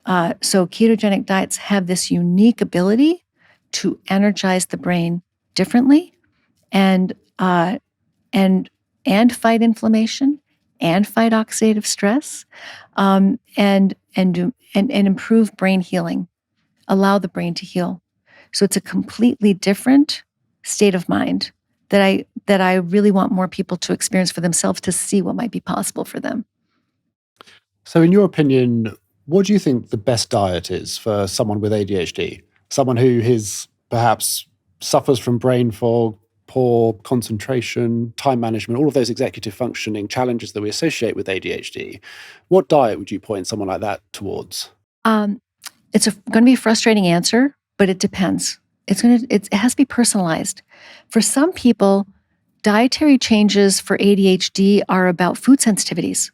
so ketogenic diets have this unique ability to energize the brain differently and fight inflammation and fight oxidative stress and improve brain healing, allow the brain to heal. So it's a completely different state of mind that I really want more people to experience for themselves to see what might be possible for them. So in your opinion, what do you think the best diet is for someone with ADHD? Someone who perhaps suffers from brain fog, poor concentration, time management, all of those executive functioning challenges that we associate with ADHD. What diet would you point someone like that towards? It's going to be a frustrating answer, but it depends. It has to be personalized. For some people, dietary changes for ADHD are about food sensitivities.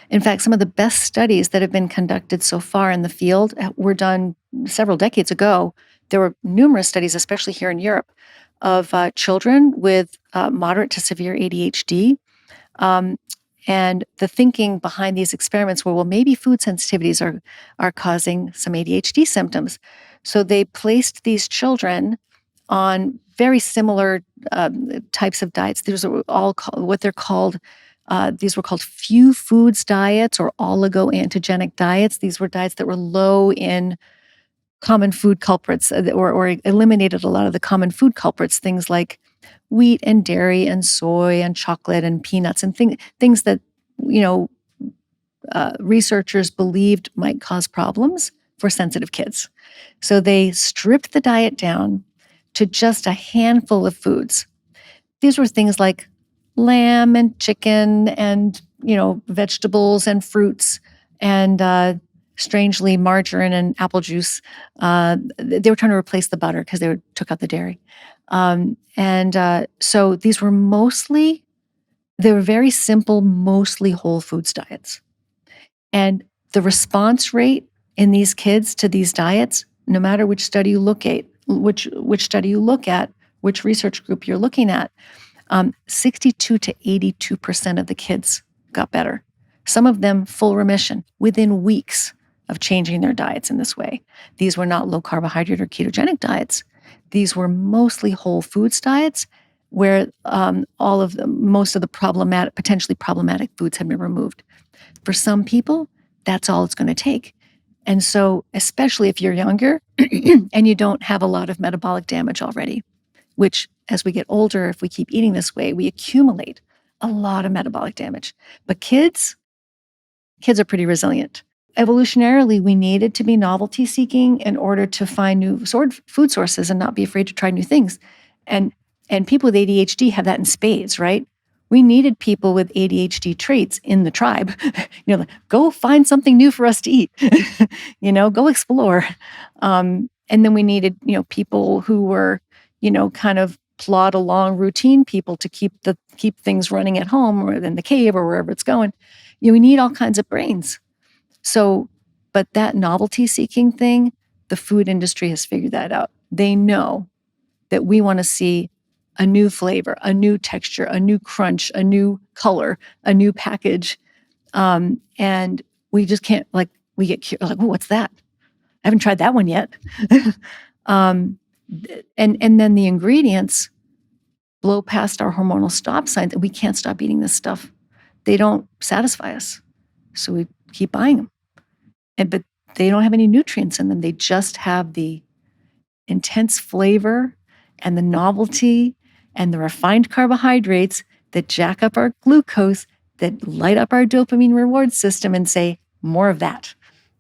In fact, some of the best studies that have been conducted so far in the field were done several decades ago. There were numerous studies, especially here in Europe, of children with moderate to severe ADHD. And the thinking behind these experiments were, well, maybe food sensitivities are causing some ADHD symptoms. So they placed these children on very similar types of diets. These are all these were called few foods diets or oligo-antigenic diets. These were diets that were low in common food culprits or eliminated a lot of the common food culprits, things like wheat and dairy and soy and chocolate and peanuts and things that researchers believed might cause problems for sensitive kids. So they stripped the diet down to just a handful of foods. These were things like lamb and chicken and vegetables and fruits and strangely margarine and apple juice. They were trying to replace the butter because they took out the dairy. So these were they were very simple, mostly whole foods diets. And the response rate in these kids to these diets, no matter which study you look at, which research group you're looking at, 62 to 82% of the kids got better. Some of them full remission within weeks of changing their diets in this way. These were not low carbohydrate or ketogenic diets. These were mostly whole foods diets where most of the potentially problematic foods had been removed. For some people, that's all it's going to take. And so, especially if you're younger and you don't have a lot of metabolic damage already, which as we get older, if we keep eating this way, we accumulate a lot of metabolic damage. But kids are pretty resilient. Evolutionarily, we needed to be novelty seeking in order to find new food sources and not be afraid to try new things. And people with ADHD have that in spades, right? We needed people with ADHD traits in the tribe. Like, go find something new for us to eat. Go explore. And then we needed, people who were, kind of plod along routine people to keep things running at home or in the cave or wherever it's going. We need all kinds of brains. So, but that novelty seeking thing, the food industry has figured that out. They know that we want to see a new flavor, a new texture, a new crunch, a new color, a new package. And we just can't, we get curious, oh, what's that? I haven't tried that one yet. And then the ingredients blow past our hormonal stop signs, and we can't stop eating this stuff. They don't satisfy us. So we keep buying them. But they don't have any nutrients in them. They just have the intense flavor and the novelty and the refined carbohydrates that jack up our glucose, that light up our dopamine reward system and say, more of that.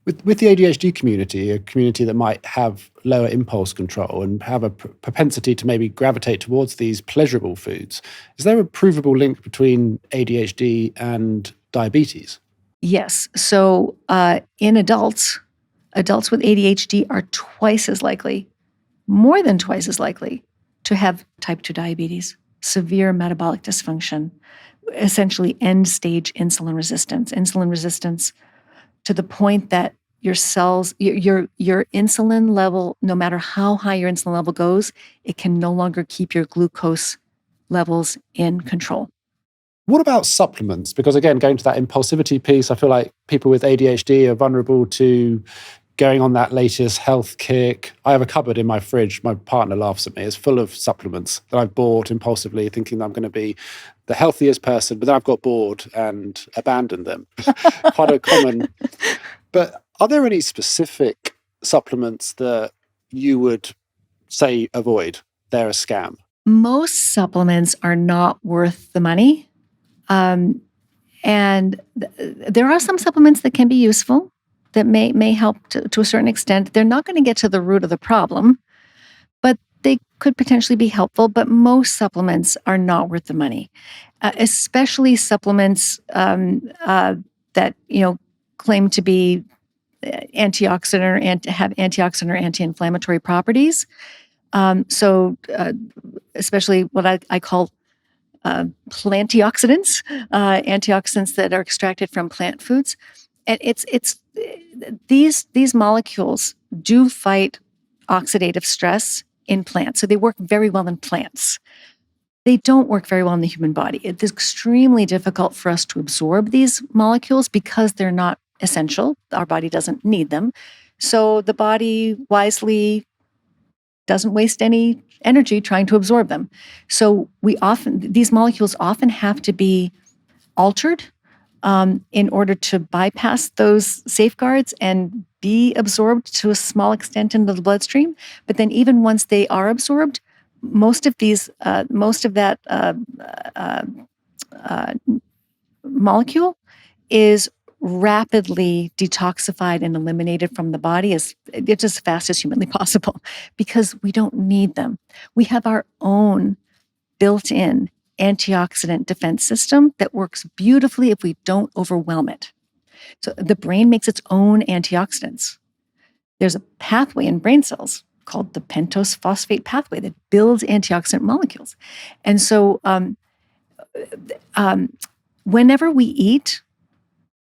With the ADHD community, a community that might have lower impulse control and have a propensity to maybe gravitate towards these pleasurable foods, is there a provable link between ADHD and diabetes? Yes. So in adults with ADHD are twice as likely, more than twice as likely, to have type 2 diabetes, severe metabolic dysfunction, essentially end-stage insulin resistance to the point that your cells, your insulin level, no matter how high your insulin level goes, it can no longer keep your glucose levels in control. What about supplements? Because again, going to that impulsivity piece, I feel like people with ADHD are vulnerable to going on that latest health kick. I have a cupboard in my fridge. My partner laughs at me. It's full of supplements that I've bought impulsively, thinking that I'm going to be the healthiest person, but then I've got bored and abandoned them. Quite a common. But are there any specific supplements that you would say avoid? They're a scam. Most supplements are not worth the money. There are some supplements that can be useful, that may help to a certain extent. They're not going to get to the root of the problem, but they could potentially be helpful. But most supplements are not worth the money, especially supplements that claim to be antioxidant or have antioxidant or anti-inflammatory properties. Especially what I call plantioxidants, antioxidants that are extracted from plant foods. And these molecules do fight oxidative stress in plants. So they work very well in plants. They don't work very well in the human body. It's extremely difficult for us to absorb these molecules because they're not essential. Our body doesn't need them. So the body wisely doesn't waste any energy trying to absorb them. So these molecules often have to be altered in order to bypass those safeguards and be absorbed to a small extent into the bloodstream. But then even once they are absorbed, most of that molecule is rapidly detoxified and eliminated from the body as fast as humanly possible, because we don't need them. We have our own built-in antioxidant defense system that works beautifully if we don't overwhelm it. So the brain makes its own antioxidants. There's a pathway in brain cells called the pentose phosphate pathway that builds antioxidant molecules. And so whenever we eat,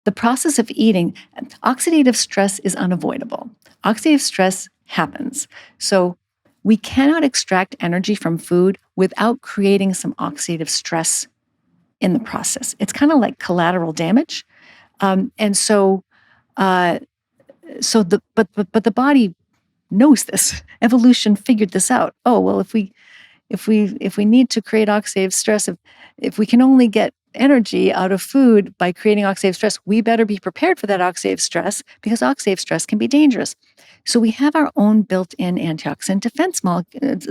the process of eating, oxidative stress is unavoidable. Oxidative stress happens. So we cannot extract energy from food without creating some oxidative stress in the process. It's kind of like collateral damage. But the body knows this. Evolution figured this out. Oh, well, if we need to create oxidative stress, if we can only get energy out of food by creating oxidative stress, we better be prepared for that oxidative stress, because oxidative stress can be dangerous. So we have our own built-in antioxidant defense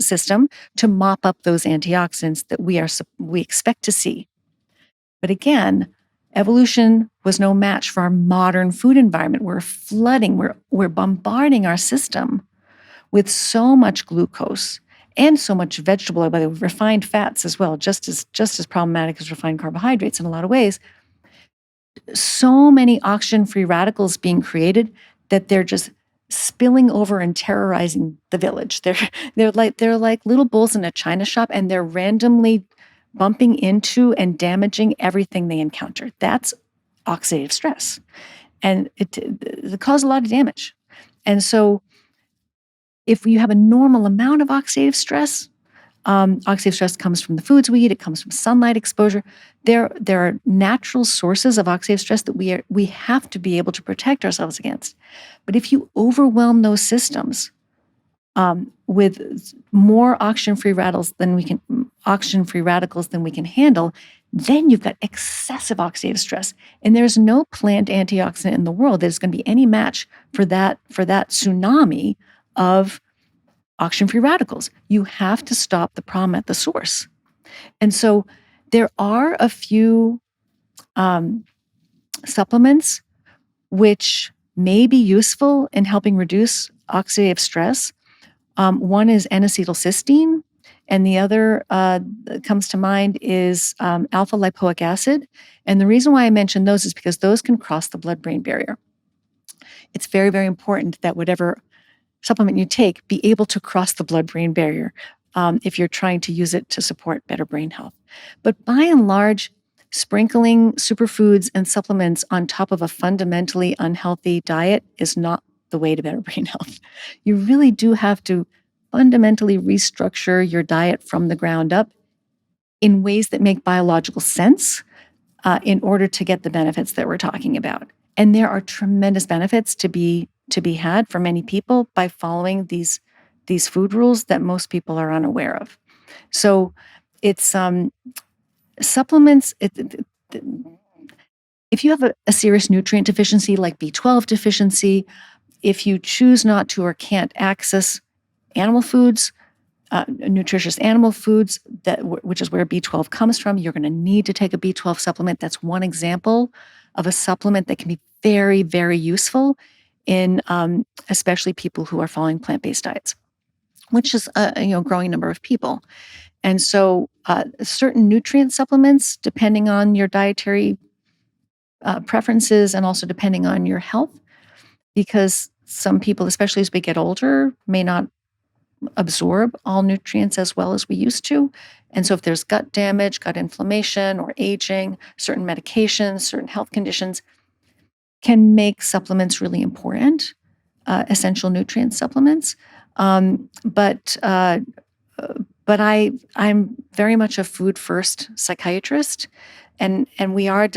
system to mop up those antioxidants that we expect to see. But again, evolution was no match for our modern food environment. We're flooding, we're bombarding our system with so much glucose and so much vegetable oil, by the way, refined fats as well, just as problematic as refined carbohydrates in a lot of ways. So many oxygen-free radicals being created that they're just spilling over and terrorizing the village. They're like little bulls in a china shop, and they're randomly bumping into and damaging everything they encounter. That's oxidative stress, and it causes a lot of damage. And so, if you have a normal amount of oxidative stress comes from the foods we eat. It comes from sunlight exposure. There are natural sources of oxidative stress that we have to be able to protect ourselves against. But if you overwhelm those systems with more oxygen-free radicals than we can handle, then you've got excessive oxidative stress. And there's no plant antioxidant in the world that is going to be any match for that tsunami of oxygen-free radicals. You have to stop the problem at the source. And so there are a few supplements which may be useful in helping reduce oxidative stress. One is N-acetylcysteine, and the other that comes to mind is alpha lipoic acid. And the reason why I mention those is because those can cross the blood-brain barrier. It's very, very important that whatever supplement you take be able to cross the blood-brain barrier if you're trying to use it to support better brain health. But by and large, sprinkling superfoods and supplements on top of a fundamentally unhealthy diet is not the way to better brain health. You really do have to fundamentally restructure your diet from the ground up in ways that make biological sense in order to get the benefits that we're talking about. And there are tremendous benefits to be had for many people by following these food rules that most people are unaware of. So it's supplements. If you have a serious nutrient deficiency like B12 deficiency, if you choose not to or can't access animal foods, nutritious animal foods, which is where B12 comes from, you're going to need to take a B12 supplement. That's one example of a supplement that can be very, very useful in especially people who are following plant-based diets, which is a growing number of people. And so certain nutrient supplements, depending on your dietary preferences and also depending on your health, because some people, especially as we get older, may not absorb all nutrients as well as we used to. And so if there's gut damage, gut inflammation, or aging, certain medications, certain health conditions can make supplements really important, essential nutrient supplements. But I'm very much a food-first psychiatrist, and we are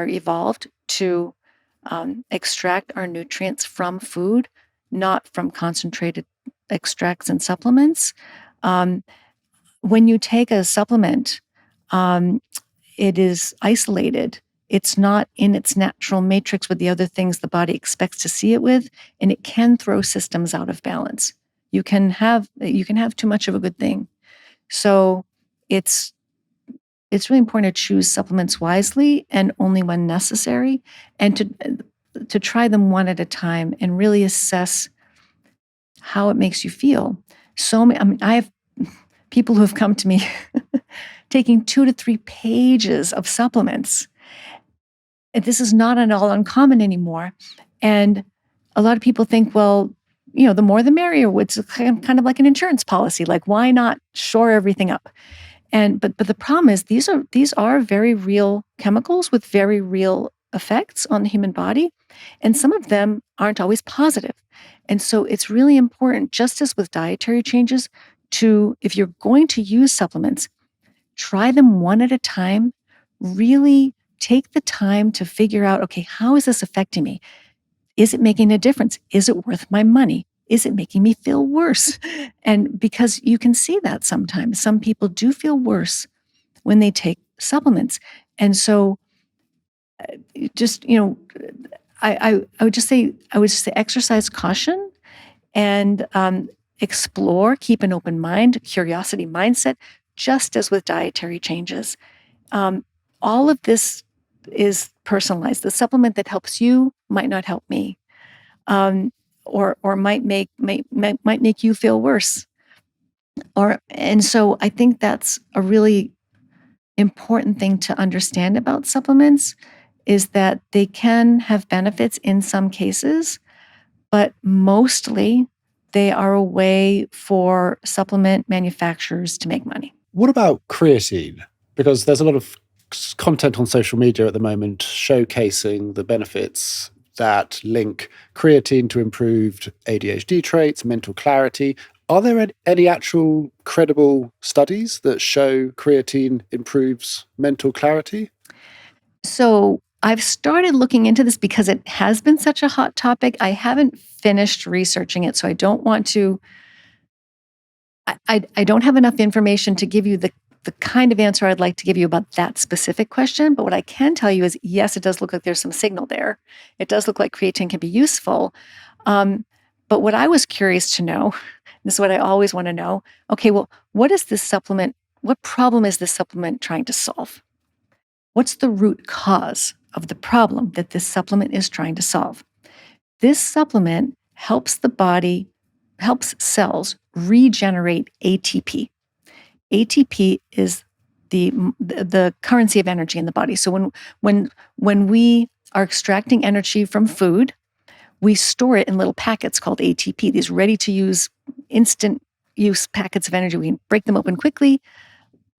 evolved to extract our nutrients from food, not from concentrated extracts and supplements. When you take a supplement, it is isolated. It's not in its natural matrix with the other things the body expects to see it with, and it can throw systems out of balance. You can have too much of a good thing. So it's really important to choose supplements wisely and only when necessary, and to try them one at a time and really assess how it makes you feel. I have people who have come to me taking 2 to 3 pages of supplements. And this is not at all uncommon anymore. And a lot of people think, well, the more the merrier. It's kind of like an insurance policy. Like, why not shore everything up? But the problem is these are very real chemicals with very real effects on the human body, and some of them aren't always positive. And so it's really important, just as with dietary changes, if you're going to use supplements, try them one at a time. Really take the time to figure out, okay, how is this affecting me? Is it making a difference? Is it worth my money? Is it making me feel worse? And because you can see that sometimes, some people do feel worse when they take supplements. And so I would just say exercise caution and explore, keep an open mind, curiosity mindset, just as with dietary changes. all of this is personalized. The supplement that helps you might not help me, or might make you feel worse. And so I think that's a really important thing to understand about supplements, is that they can have benefits in some cases, but mostly they are a way for supplement manufacturers to make money. What about creatine? Because there's a lot of content on social media at the moment showcasing the benefits that link creatine to improved ADHD traits, mental clarity. Are there any actual credible studies that show creatine improves mental clarity? So I've started looking into this because it has been such a hot topic. I haven't finished researching it, so I don't want to. I don't have enough information to give you the kind of answer I'd like to give you about that specific question. But what I can tell you is, yes, it does look like there's some signal there. It does look like creatine can be useful. But what I was curious to know, this is what I always want to know, okay, well, what problem is this supplement trying to solve? What's the root cause of the problem that this supplement is trying to solve? This supplement helps cells regenerate ATP. ATP is the currency of energy in the body. So when we are extracting energy from food, we store it in little packets called ATP, these ready-to-use, instant-use packets of energy. We can break them open quickly.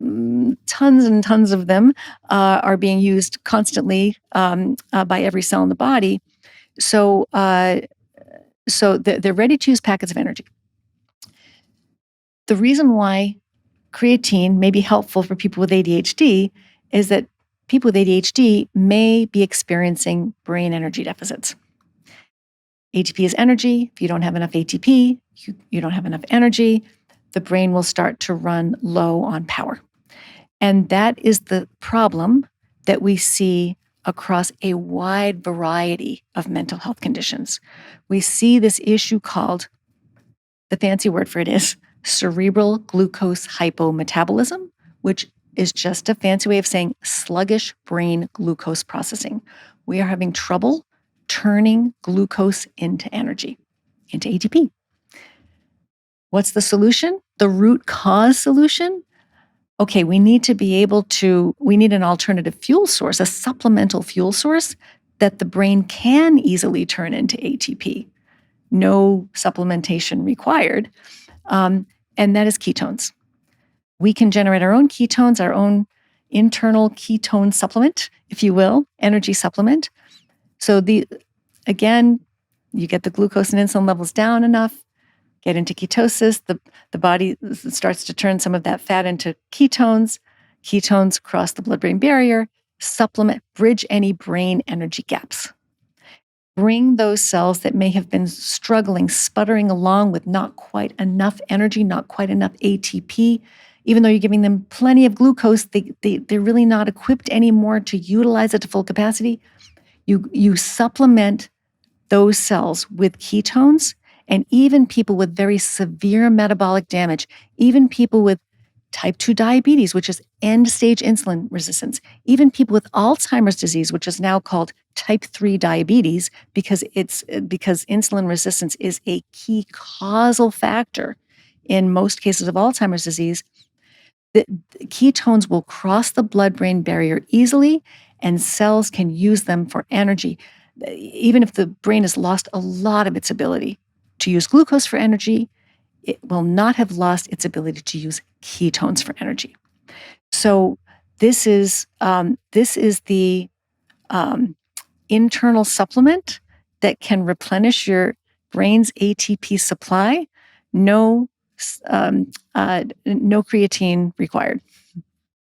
Tons and tons of them are being used constantly by every cell in the body. So they're ready-to-use packets of energy. The reason why creatine may be helpful for people with ADHD is that people with ADHD may be experiencing brain energy deficits. ATP is energy. If you don't have enough ATP, you don't have enough energy, the brain will start to run low on power. And that is the problem that we see across a wide variety of mental health conditions. We see this issue called, the fancy word for it is cerebral glucose hypometabolism, which is just a fancy way of saying sluggish brain glucose processing. We are having trouble turning glucose into energy, into ATP. What's the solution? The root cause solution? Okay, we need an alternative fuel source, a supplemental fuel source that the brain can easily turn into ATP. No supplementation required. And that is ketones. We can generate our own ketones, our own internal ketone supplement, if you will, energy supplement. So again, you get the glucose and insulin levels down enough, get into ketosis, the body starts to turn some of that fat into ketones. Ketones cross the blood-brain barrier, bridge any brain energy gaps. Bring those cells that may have been struggling, sputtering along with not quite enough energy, not quite enough ATP. Even though you're giving them plenty of glucose, they're really not equipped anymore to utilize it to full capacity. You supplement those cells with ketones, and even people with very severe metabolic damage, even people with type 2 diabetes, which is end-stage insulin resistance, even people with Alzheimer's disease, which is now called type 3 diabetes because insulin resistance is a key causal factor in most cases of Alzheimer's disease. The ketones will cross the blood-brain barrier easily, and cells can use them for energy. Even if the brain has lost a lot of its ability to use glucose for energy, it will not have lost its ability to use ketones for energy. So this is the internal supplement that can replenish your brain's ATP supply. No creatine required.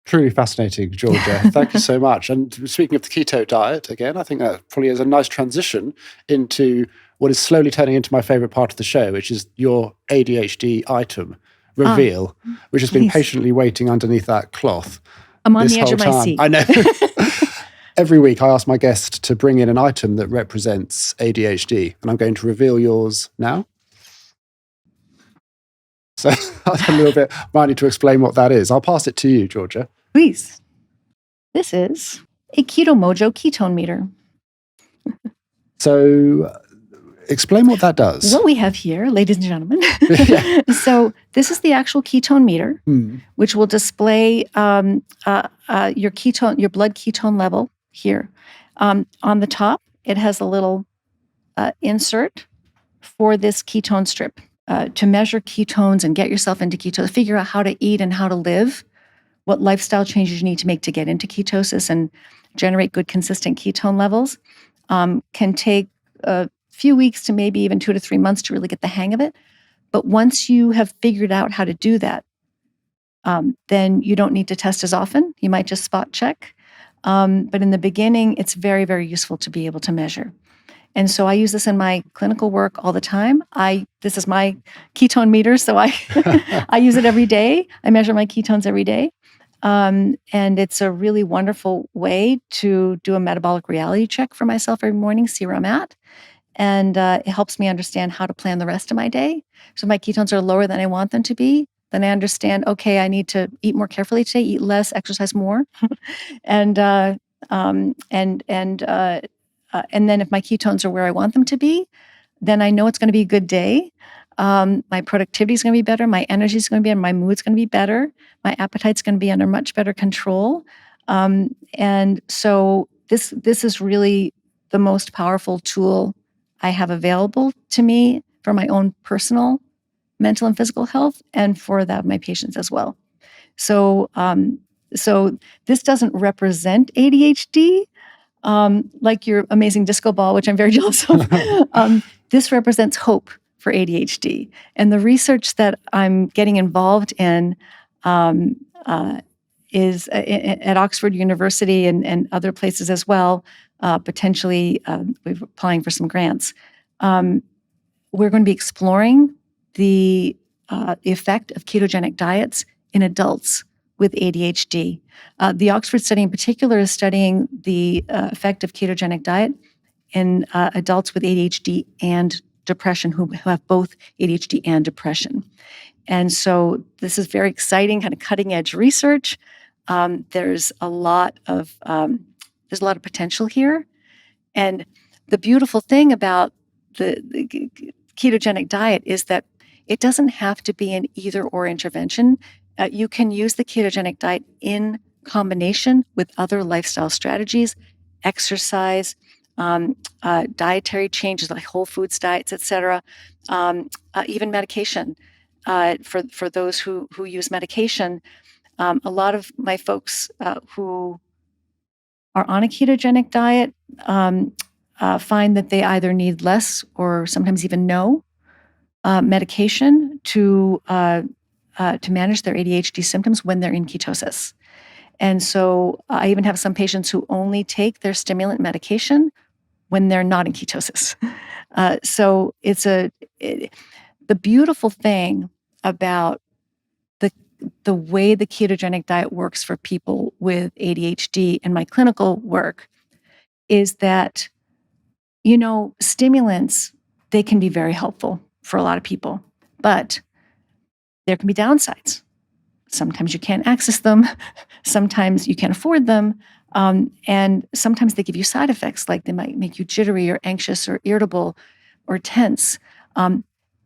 Truly fascinating, Georgia. Thank you so much. And speaking of the keto diet, again, I think that probably is a nice transition into what is slowly turning into my favorite part of the show, which is your ADHD item reveal, which has been patiently waiting underneath that cloth. I'm on the edge of my seat. I know. Every week I ask my guest to bring in an item that represents ADHD, and I'm going to reveal yours now. So that's a little bit, might need to explain what that is. I'll pass it to you, Georgia. Please. This is a Keto Mojo ketone meter. So explain what that does. What we have here, ladies and gentlemen, Yeah. so this is the actual ketone meter, which will display your blood ketone level here. On the top, it has a little insert for this ketone strip to measure ketones and get yourself into ketosis, figure out how to eat and how to live, what lifestyle changes you need to make to get into ketosis and generate good, consistent ketone levels. Can take a few weeks to maybe even 2 to 3 months to really get the hang of it. But once you have figured out how to do that, then you don't need to test as often. You might just spot check. But in the beginning, it's very, very useful to be able to measure. And so I use this in my clinical work all the time. This is my ketone meter, so I I use it every day. I measure my ketones every day. And it's a really wonderful way to do a metabolic reality check for myself every morning, see where I'm at. And it helps me understand how to plan the rest of my day. So my ketones are lower than I want them to be. Then I understand, okay, I need to eat more carefully today, eat less, exercise more. And then if my ketones are where I want them to be, then I know it's going to be a good day. My productivity is going to be better. My energy is going to be better. My mood's going to be better. My appetite's going to be under much better control. And so this is really the most powerful tool I have available to me for my own personal mental and physical health, and for that of my patients as well. So this doesn't represent ADHD, like your amazing disco ball, which I'm very jealous of. This represents hope for ADHD. And the research that I'm getting involved in is at Oxford University and other places as well. Potentially, we're applying for some grants. We're going to be exploring the effect of ketogenic diets in adults with ADHD. The Oxford study in particular is studying the effect of ketogenic diet in adults with ADHD and depression who have both ADHD and depression. And so this is very exciting, kind of cutting edge research. There's a lot of potential here. And the beautiful thing about the ketogenic diet is that it doesn't have to be an either or intervention. You can use the ketogenic diet in combination with other lifestyle strategies, exercise, dietary changes like whole foods diets, et cetera, even medication for those who use medication. A lot of my folks who are on a ketogenic diet find that they either need less or sometimes even no medication to manage their ADHD symptoms when they're in ketosis. And so I even have some patients who only take their stimulant medication when they're not in ketosis. So it's the beautiful thing about the way the ketogenic diet works for people with ADHD in my clinical work is that, stimulants, they can be very helpful for a lot of people, but there can be downsides. Sometimes you can't access them. Sometimes you can't afford them. And sometimes they give you side effects, like they might make you jittery or anxious or irritable or tense.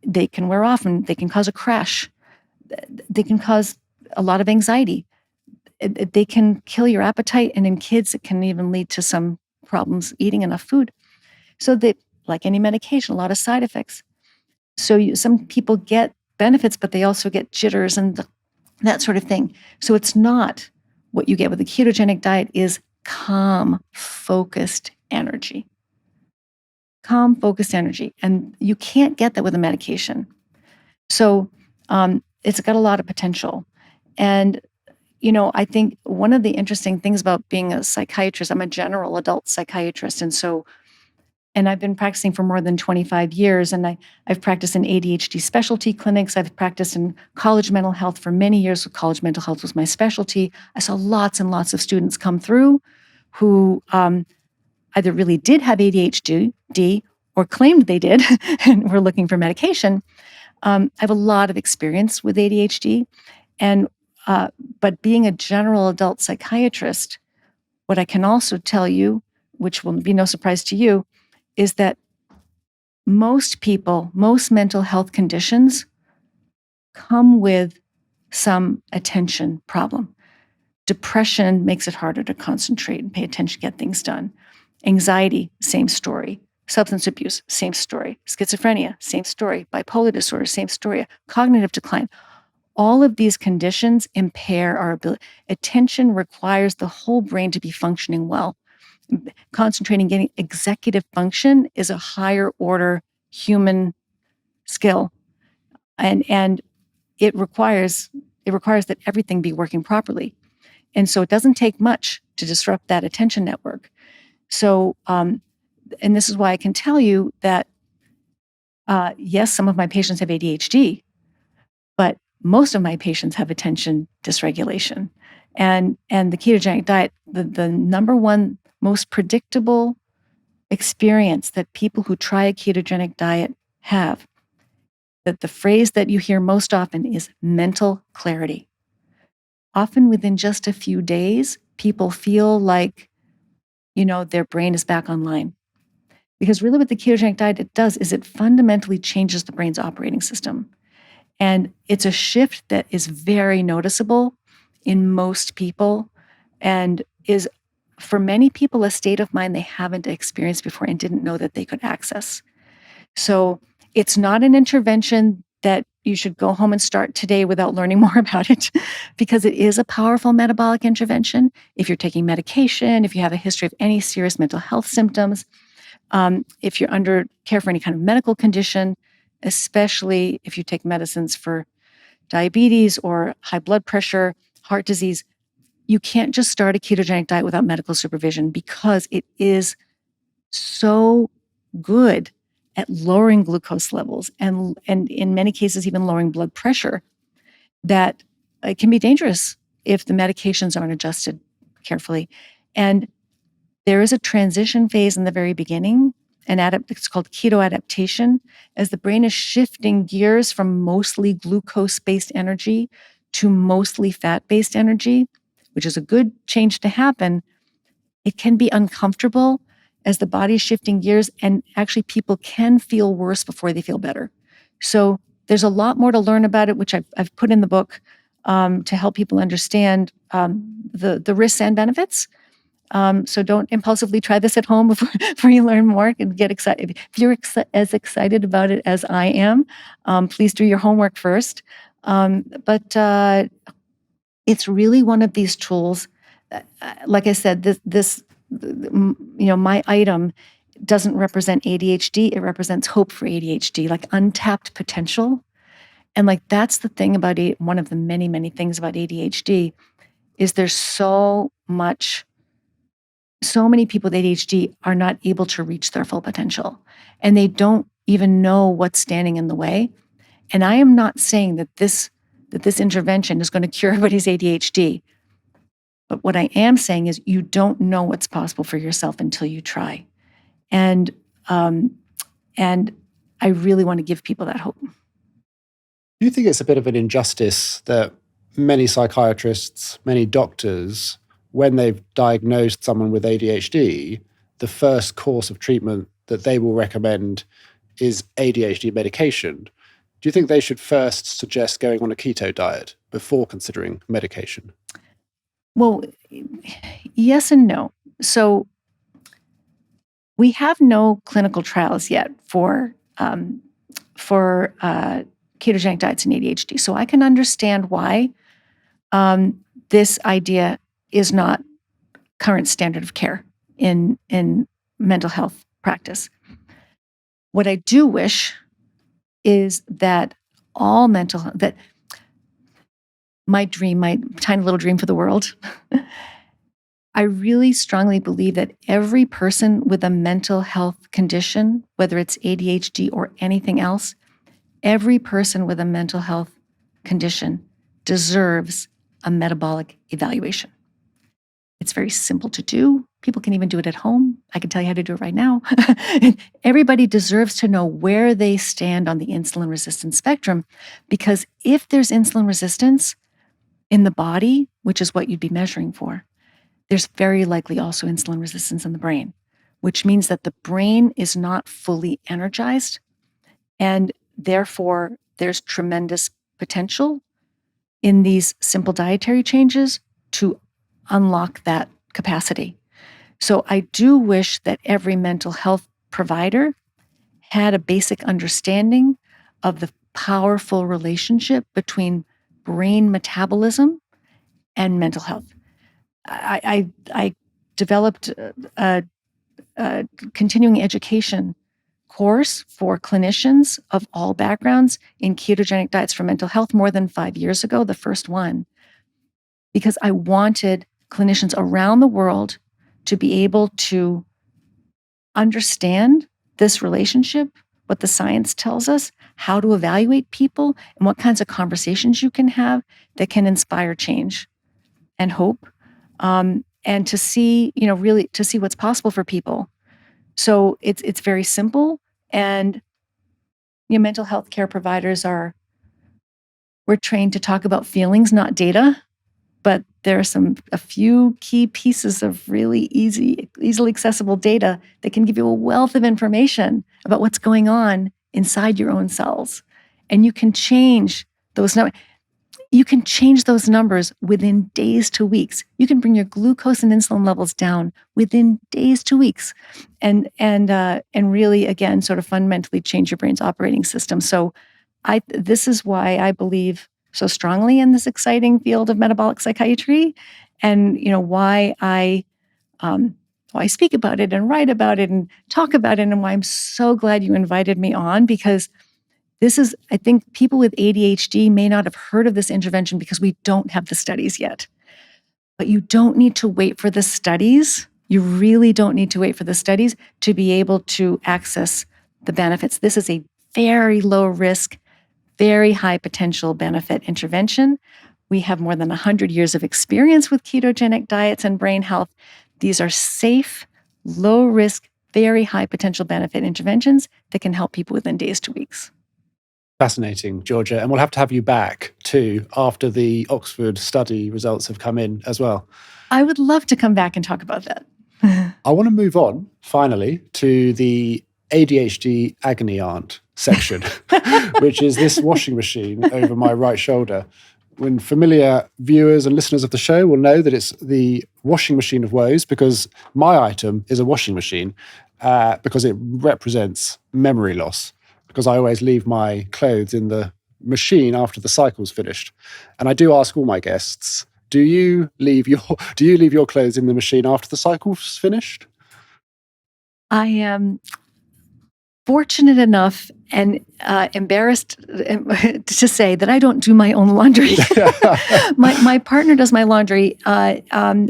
They can wear off and they can cause a crash. They can cause a lot of anxiety. They can kill your appetite. And in kids, it can even lead to some problems eating enough food. So they, like any medication, a lot of side effects. So some people get benefits, but they also get jitters and that sort of thing. So it's not what you get with the ketogenic diet is calm, focused energy. Calm, focused energy. And you can't get that with a medication. So it's got a lot of potential. And, I think one of the interesting things about being a psychiatrist, I'm a general adult psychiatrist. And I've been practicing for more than 25 years. And I've practiced in ADHD specialty clinics. I've practiced in college mental health for many years. College mental health was my specialty. I saw lots and lots of students come through who either really did have ADHD or claimed they did and were looking for medication. I have a lot of experience with ADHD. But being a general adult psychiatrist, What I can also tell you, which will be no surprise to you, is that most people, most mental health conditions come with some attention problem. Depression makes it harder to concentrate and pay attention, get things done. Anxiety, same story. Substance abuse, same story. Schizophrenia, same story. Bipolar disorder, same story. Cognitive decline. All of these conditions impair our ability. Attention requires the whole brain to be functioning well. Concentrating, getting executive function is a higher order human skill. And it requires that everything be working properly. And so it doesn't take much to disrupt that attention network. So, and this is why I can tell you that, yes, some of my patients have ADHD, but most of my patients have attention dysregulation. And the ketogenic diet, the number one most predictable experience that people who try a ketogenic diet have, that the phrase that you hear most often is mental clarity. Often within just a few days, people feel like, their brain is back online. Because really what the ketogenic diet does is it fundamentally changes the brain's operating system. And it's a shift that is very noticeable in most people and is, for many people, a state of mind they haven't experienced before and didn't know that they could access. So it's not an intervention that you should go home and start today without learning more about it, because it is a powerful metabolic intervention. If you're taking medication, if you have a history of any serious mental health symptoms, if you're under care for any kind of medical condition, especially if you take medicines for diabetes or high blood pressure, heart disease, you can't just start a ketogenic diet without medical supervision, because it is so good at lowering glucose levels and in many cases even lowering blood pressure, that it can be dangerous if the medications aren't adjusted carefully. And there is a transition phase in the very beginning, it's called keto adaptation, as the brain is shifting gears from mostly glucose-based energy to mostly fat-based energy, which is a good change to happen. It can be uncomfortable as the body's shifting gears, and actually people can feel worse before they feel better. So there's a lot more to learn about it, which I've put in the book to help people understand the risks and benefits. So don't impulsively try this at home before you learn more and get excited. If you're as excited about it as I am, please do your homework first. But it's really one of these tools. Like I said, my item doesn't represent ADHD. It represents hope for ADHD, like untapped potential. And like that's the thing about one of the many, many things about ADHD is there's so many people with ADHD are not able to reach their full potential, and they don't even know what's standing in the way. And I am not saying that this intervention is going to cure everybody's ADHD. But what I am saying is you don't know what's possible for yourself until you try. And I really want to give people that hope. Do you think it's a bit of an injustice that many psychiatrists, many doctors, when they've diagnosed someone with ADHD, the first course of treatment that they will recommend is ADHD medication? Do you think they should first suggest going on a keto diet before considering medication? Well, yes and no. So we have no clinical trials yet for ketogenic diets in ADHD. So I can understand why this idea is not current standard of care in mental health practice. What I do wish is that that my dream, my tiny little dream for the world, I really strongly believe that every person with a mental health condition, whether it's ADHD or anything else, every person with a mental health condition deserves a metabolic evaluation. It's very simple to do. People can even do it at home. I can tell you how to do it right now. Everybody deserves to know where they stand on the insulin resistance spectrum, because if there's insulin resistance in the body, which is what you'd be measuring for, there's very likely also insulin resistance in the brain, which means that the brain is not fully energized. And therefore, there's tremendous potential in these simple dietary changes to unlock that capacity. So I do wish that every mental health provider had a basic understanding of the powerful relationship between brain metabolism and mental health. I developed a continuing education course for clinicians of all backgrounds in ketogenic diets for mental health more than 5 years ago, the first one, because I wanted clinicians around the world to be able to understand this relationship, what the science tells us, how to evaluate people, and what kinds of conversations you can have that can inspire change and hope, and to see, really to see what's possible for people. So it's very simple, and mental health care providers we're trained to talk about feelings, not data, but there are a few key pieces of really easily accessible data that can give you a wealth of information about what's going on inside your own cells. And you can change those numbers. You can change those numbers within days to weeks. You can bring your glucose and insulin levels down within days to weeks, and really, again, sort of fundamentally change your brain's operating system. So, this is why I believe so strongly in this exciting field of metabolic psychiatry, and why I speak about it and write about it and talk about it, and why I'm so glad you invited me on, because I think people with ADHD may not have heard of this intervention because we don't have the studies yet. But you don't need to wait for the studies. You really don't need to wait for the studies to be able to access the benefits. This is a very low risk, very high potential benefit intervention. We have more than 100 years of experience with ketogenic diets and brain health. These are safe, low risk, very high potential benefit interventions that can help people within days to weeks. Fascinating, Georgia. And we'll have to have you back too after the Oxford study results have come in as well. I would love to come back and talk about that. I want to move on, finally, to the ADHD agony aunt section, which is this washing machine over my right shoulder. When familiar viewers and listeners of the show will know that it's the washing machine of woes, because my item is a washing machine, because it represents memory loss. Because I always leave my clothes in the machine after the cycle's finished. And I do ask all my guests, do you leave your clothes in the machine after the cycle's finished? I am fortunate enough and embarrassed to say that I don't do my own laundry. My partner does my laundry. And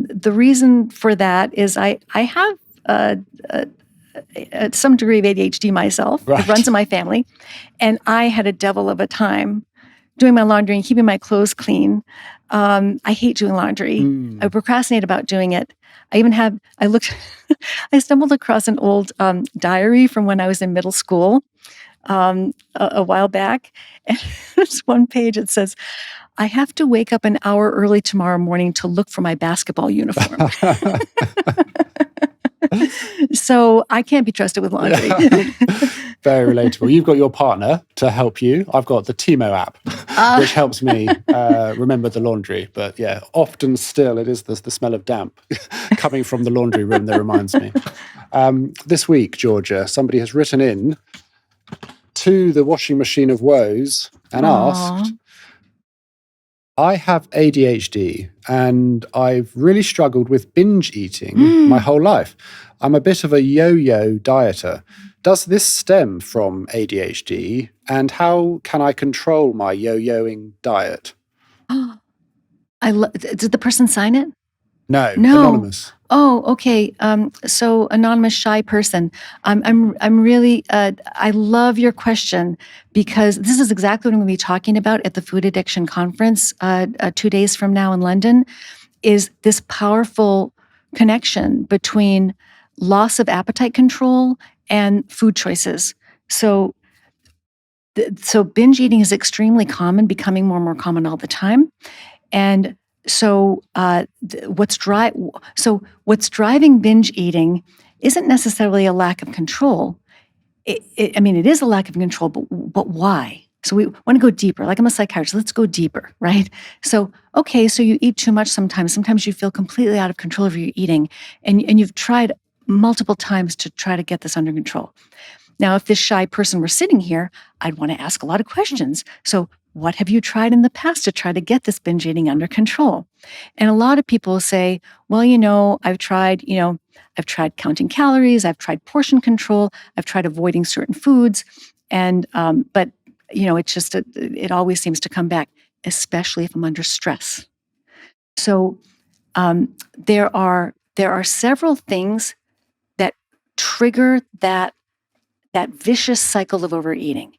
the reason for that is I have some degree of ADHD myself. Right. It runs in my family. And I had a devil of a time doing my laundry and keeping my clothes clean. I hate doing laundry. I procrastinate about doing it. I stumbled across an old diary from when I was in middle school a while back. And there's one page that says, I have to wake up an hour early tomorrow morning to look for my basketball uniform. So I can't be trusted with laundry. Very relatable. You've got your partner to help you. I've got the Tiimo app, which helps me remember the laundry. But yeah, often still it is the smell of damp coming from the laundry room that reminds me. This week, Georgia, somebody has written in to the washing machine of woes and asked, I have ADHD and I've really struggled with binge eating my whole life. I'm a bit of a yo-yo dieter. Does this stem from ADHD, and how can I control my yo-yoing diet? Did the person sign it? No. Anonymous. Oh, okay. So anonymous, shy person. I'm really. I love your question, because this is exactly what I'm going to be talking about at the Food Addiction Conference 2 days from now in London. Is this powerful connection between loss of appetite control and food choices? So binge eating is extremely common, becoming more and more common all the time, and what's driving binge eating isn't necessarily a lack of control. It is a lack of control, but why? So we want to go deeper. Like, I'm a psychiatrist, let's go deeper, right? So you eat too much sometimes. Sometimes you feel completely out of control of your eating, and you've tried multiple times to try to get this under control. Now, if this shy person were sitting here, I'd want to ask a lot of questions. So what have you tried in the past to try to get this binge eating under control? And a lot of people say, well, I've tried counting calories, I've tried portion control, I've tried avoiding certain foods, but it always seems to come back, especially if I'm under stress. So there are several things that trigger that vicious cycle of overeating.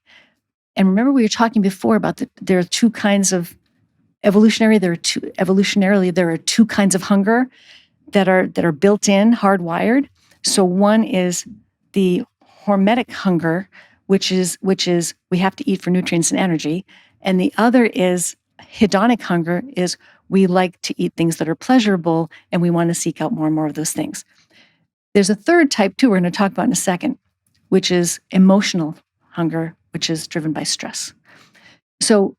And remember, we were talking before about there are two kinds of evolutionarily there are two kinds of hunger that are built in, hardwired. So one is the hormetic hunger, which is we have to eat for nutrients and energy, and the other is hedonic hunger, is we like to eat things that are pleasurable and we want to seek out more and more of those things. There's a third type too we're going to talk about in a second, which is emotional hunger, which is driven by stress. So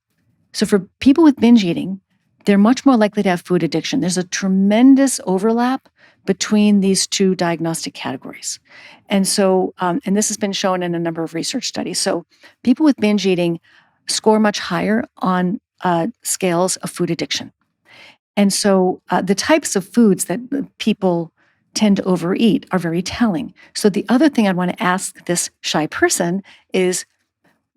for people with binge eating, they're much more likely to have food addiction. There's a tremendous overlap between these two diagnostic categories. And so, and this has been shown in a number of research studies. So people with binge eating score much higher on scales of food addiction. And so the types of foods that people tend to overeat are very telling. So the other thing I'd want to ask this shy person is,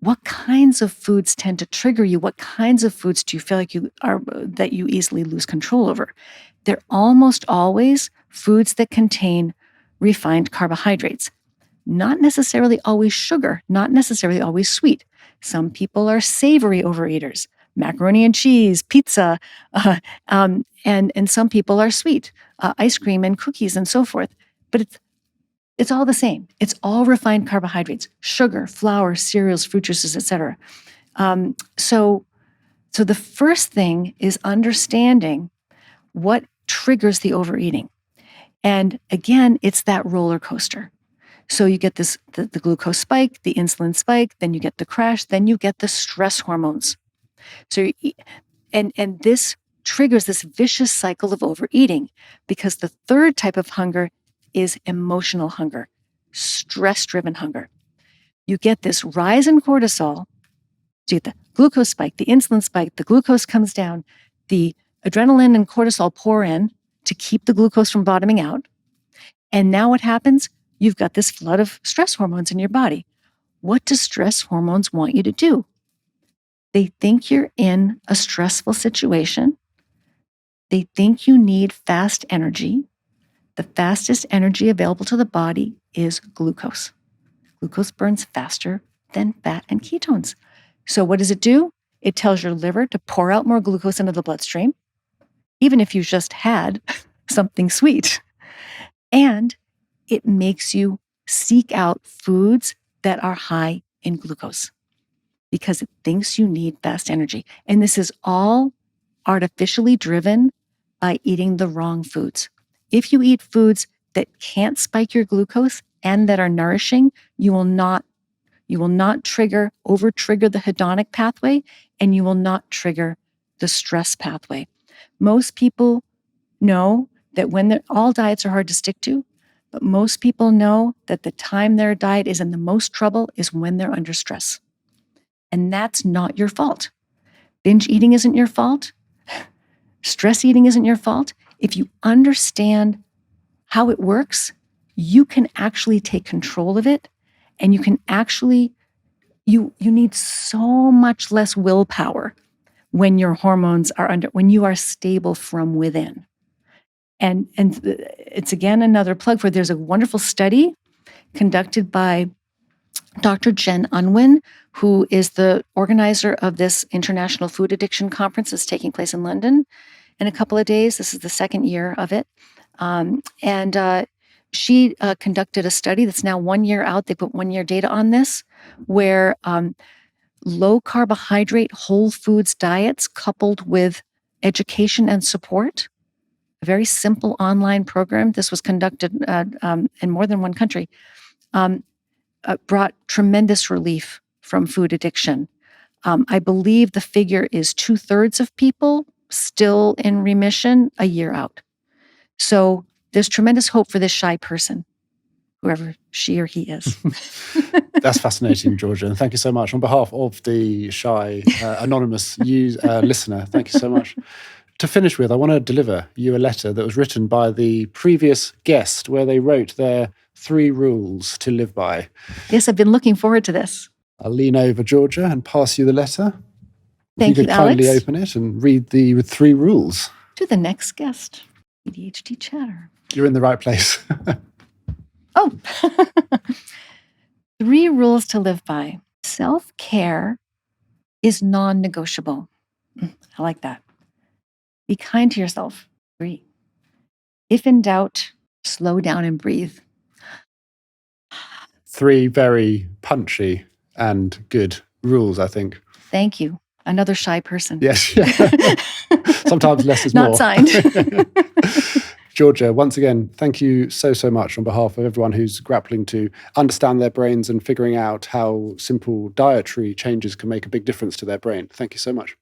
what kinds of foods tend to trigger you? What kinds of foods do you feel like that you easily lose control over? They're almost always foods that contain refined carbohydrates. Not necessarily always sugar, not necessarily always sweet. Some people are savory overeaters, macaroni and cheese, pizza, and some people are sweet, ice cream and cookies and so forth. But it's all the same. It's all refined carbohydrates, sugar, flour, cereals, fruit juices, etc. So the first thing is understanding what triggers the overeating. And again, it's that roller coaster. So you get the glucose spike, the insulin spike, then you get the crash, then you get the stress hormones. So and this triggers this vicious cycle of overeating, because the third type of hunger is emotional hunger, stress-driven hunger. You get this rise in cortisol, so you get the glucose spike, the insulin spike, the glucose comes down, the adrenaline and cortisol pour in to keep the glucose from bottoming out. And now what happens? You've got this flood of stress hormones in your body. What do stress hormones want you to do? They think you're in a stressful situation. They think you need fast energy. The fastest energy available to the body is glucose. Glucose burns faster than fat and ketones. So what does it do? It tells your liver to pour out more glucose into the bloodstream, even if you just had something sweet. And it makes you seek out foods that are high in glucose because it thinks you need fast energy. And this is all artificially driven by eating the wrong foods. If you eat foods that can't spike your glucose and that are nourishing, you will not over-trigger the hedonic pathway, and you will not trigger the stress pathway. Most people know that all diets are hard to stick to, but most people know that the time their diet is in the most trouble is when they're under stress. And that's not your fault. Binge eating isn't your fault. Stress eating isn't your fault. If you understand how it works, you can actually take control of it, and you can actually, you need so much less willpower when your hormones are when you are stable from within. And it's again another plug for, there's a wonderful study conducted by Dr. Jen Unwin, who is the organizer of this International Food Addiction Conference that's taking place in London in a couple of days. This is the second year of it. She conducted a study that's now 1 year out. They put 1 year data on this, where low carbohydrate whole foods diets coupled with education and support, a very simple online program. This was conducted in more than one country, brought tremendous relief from food addiction. I believe the figure is 2/3 of people still in remission a year out. So there's tremendous hope for this shy person, whoever she or he is. That's fascinating, Georgia. And thank you so much. On behalf of the shy, anonymous listener, thank you so much. To finish with, I want to deliver you a letter that was written by the previous guest where they wrote their 3 rules to live by. Yes, I've been looking forward to this. I'll lean over, Georgia, and pass you the letter. Thank you you, could kindly Alex. open it and read the 3 rules. To the next guest, ADHD chatter. You're in the right place. Oh, 3 rules to live by. Self-care is non-negotiable. I like that. Be kind to yourself. 3. If in doubt, slow down and breathe. 3 very punchy and good rules, I think. Thank you. Another shy person. Yes. Yeah. Sometimes less is more. Not signed. Georgia, once again, thank you so much on behalf of everyone who's grappling to understand their brains and figuring out how simple dietary changes can make a big difference to their brain. Thank you so much.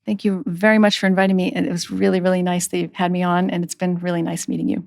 Thank you very much for inviting me. And it was really, really nice that you had me on, and it's been really nice meeting you.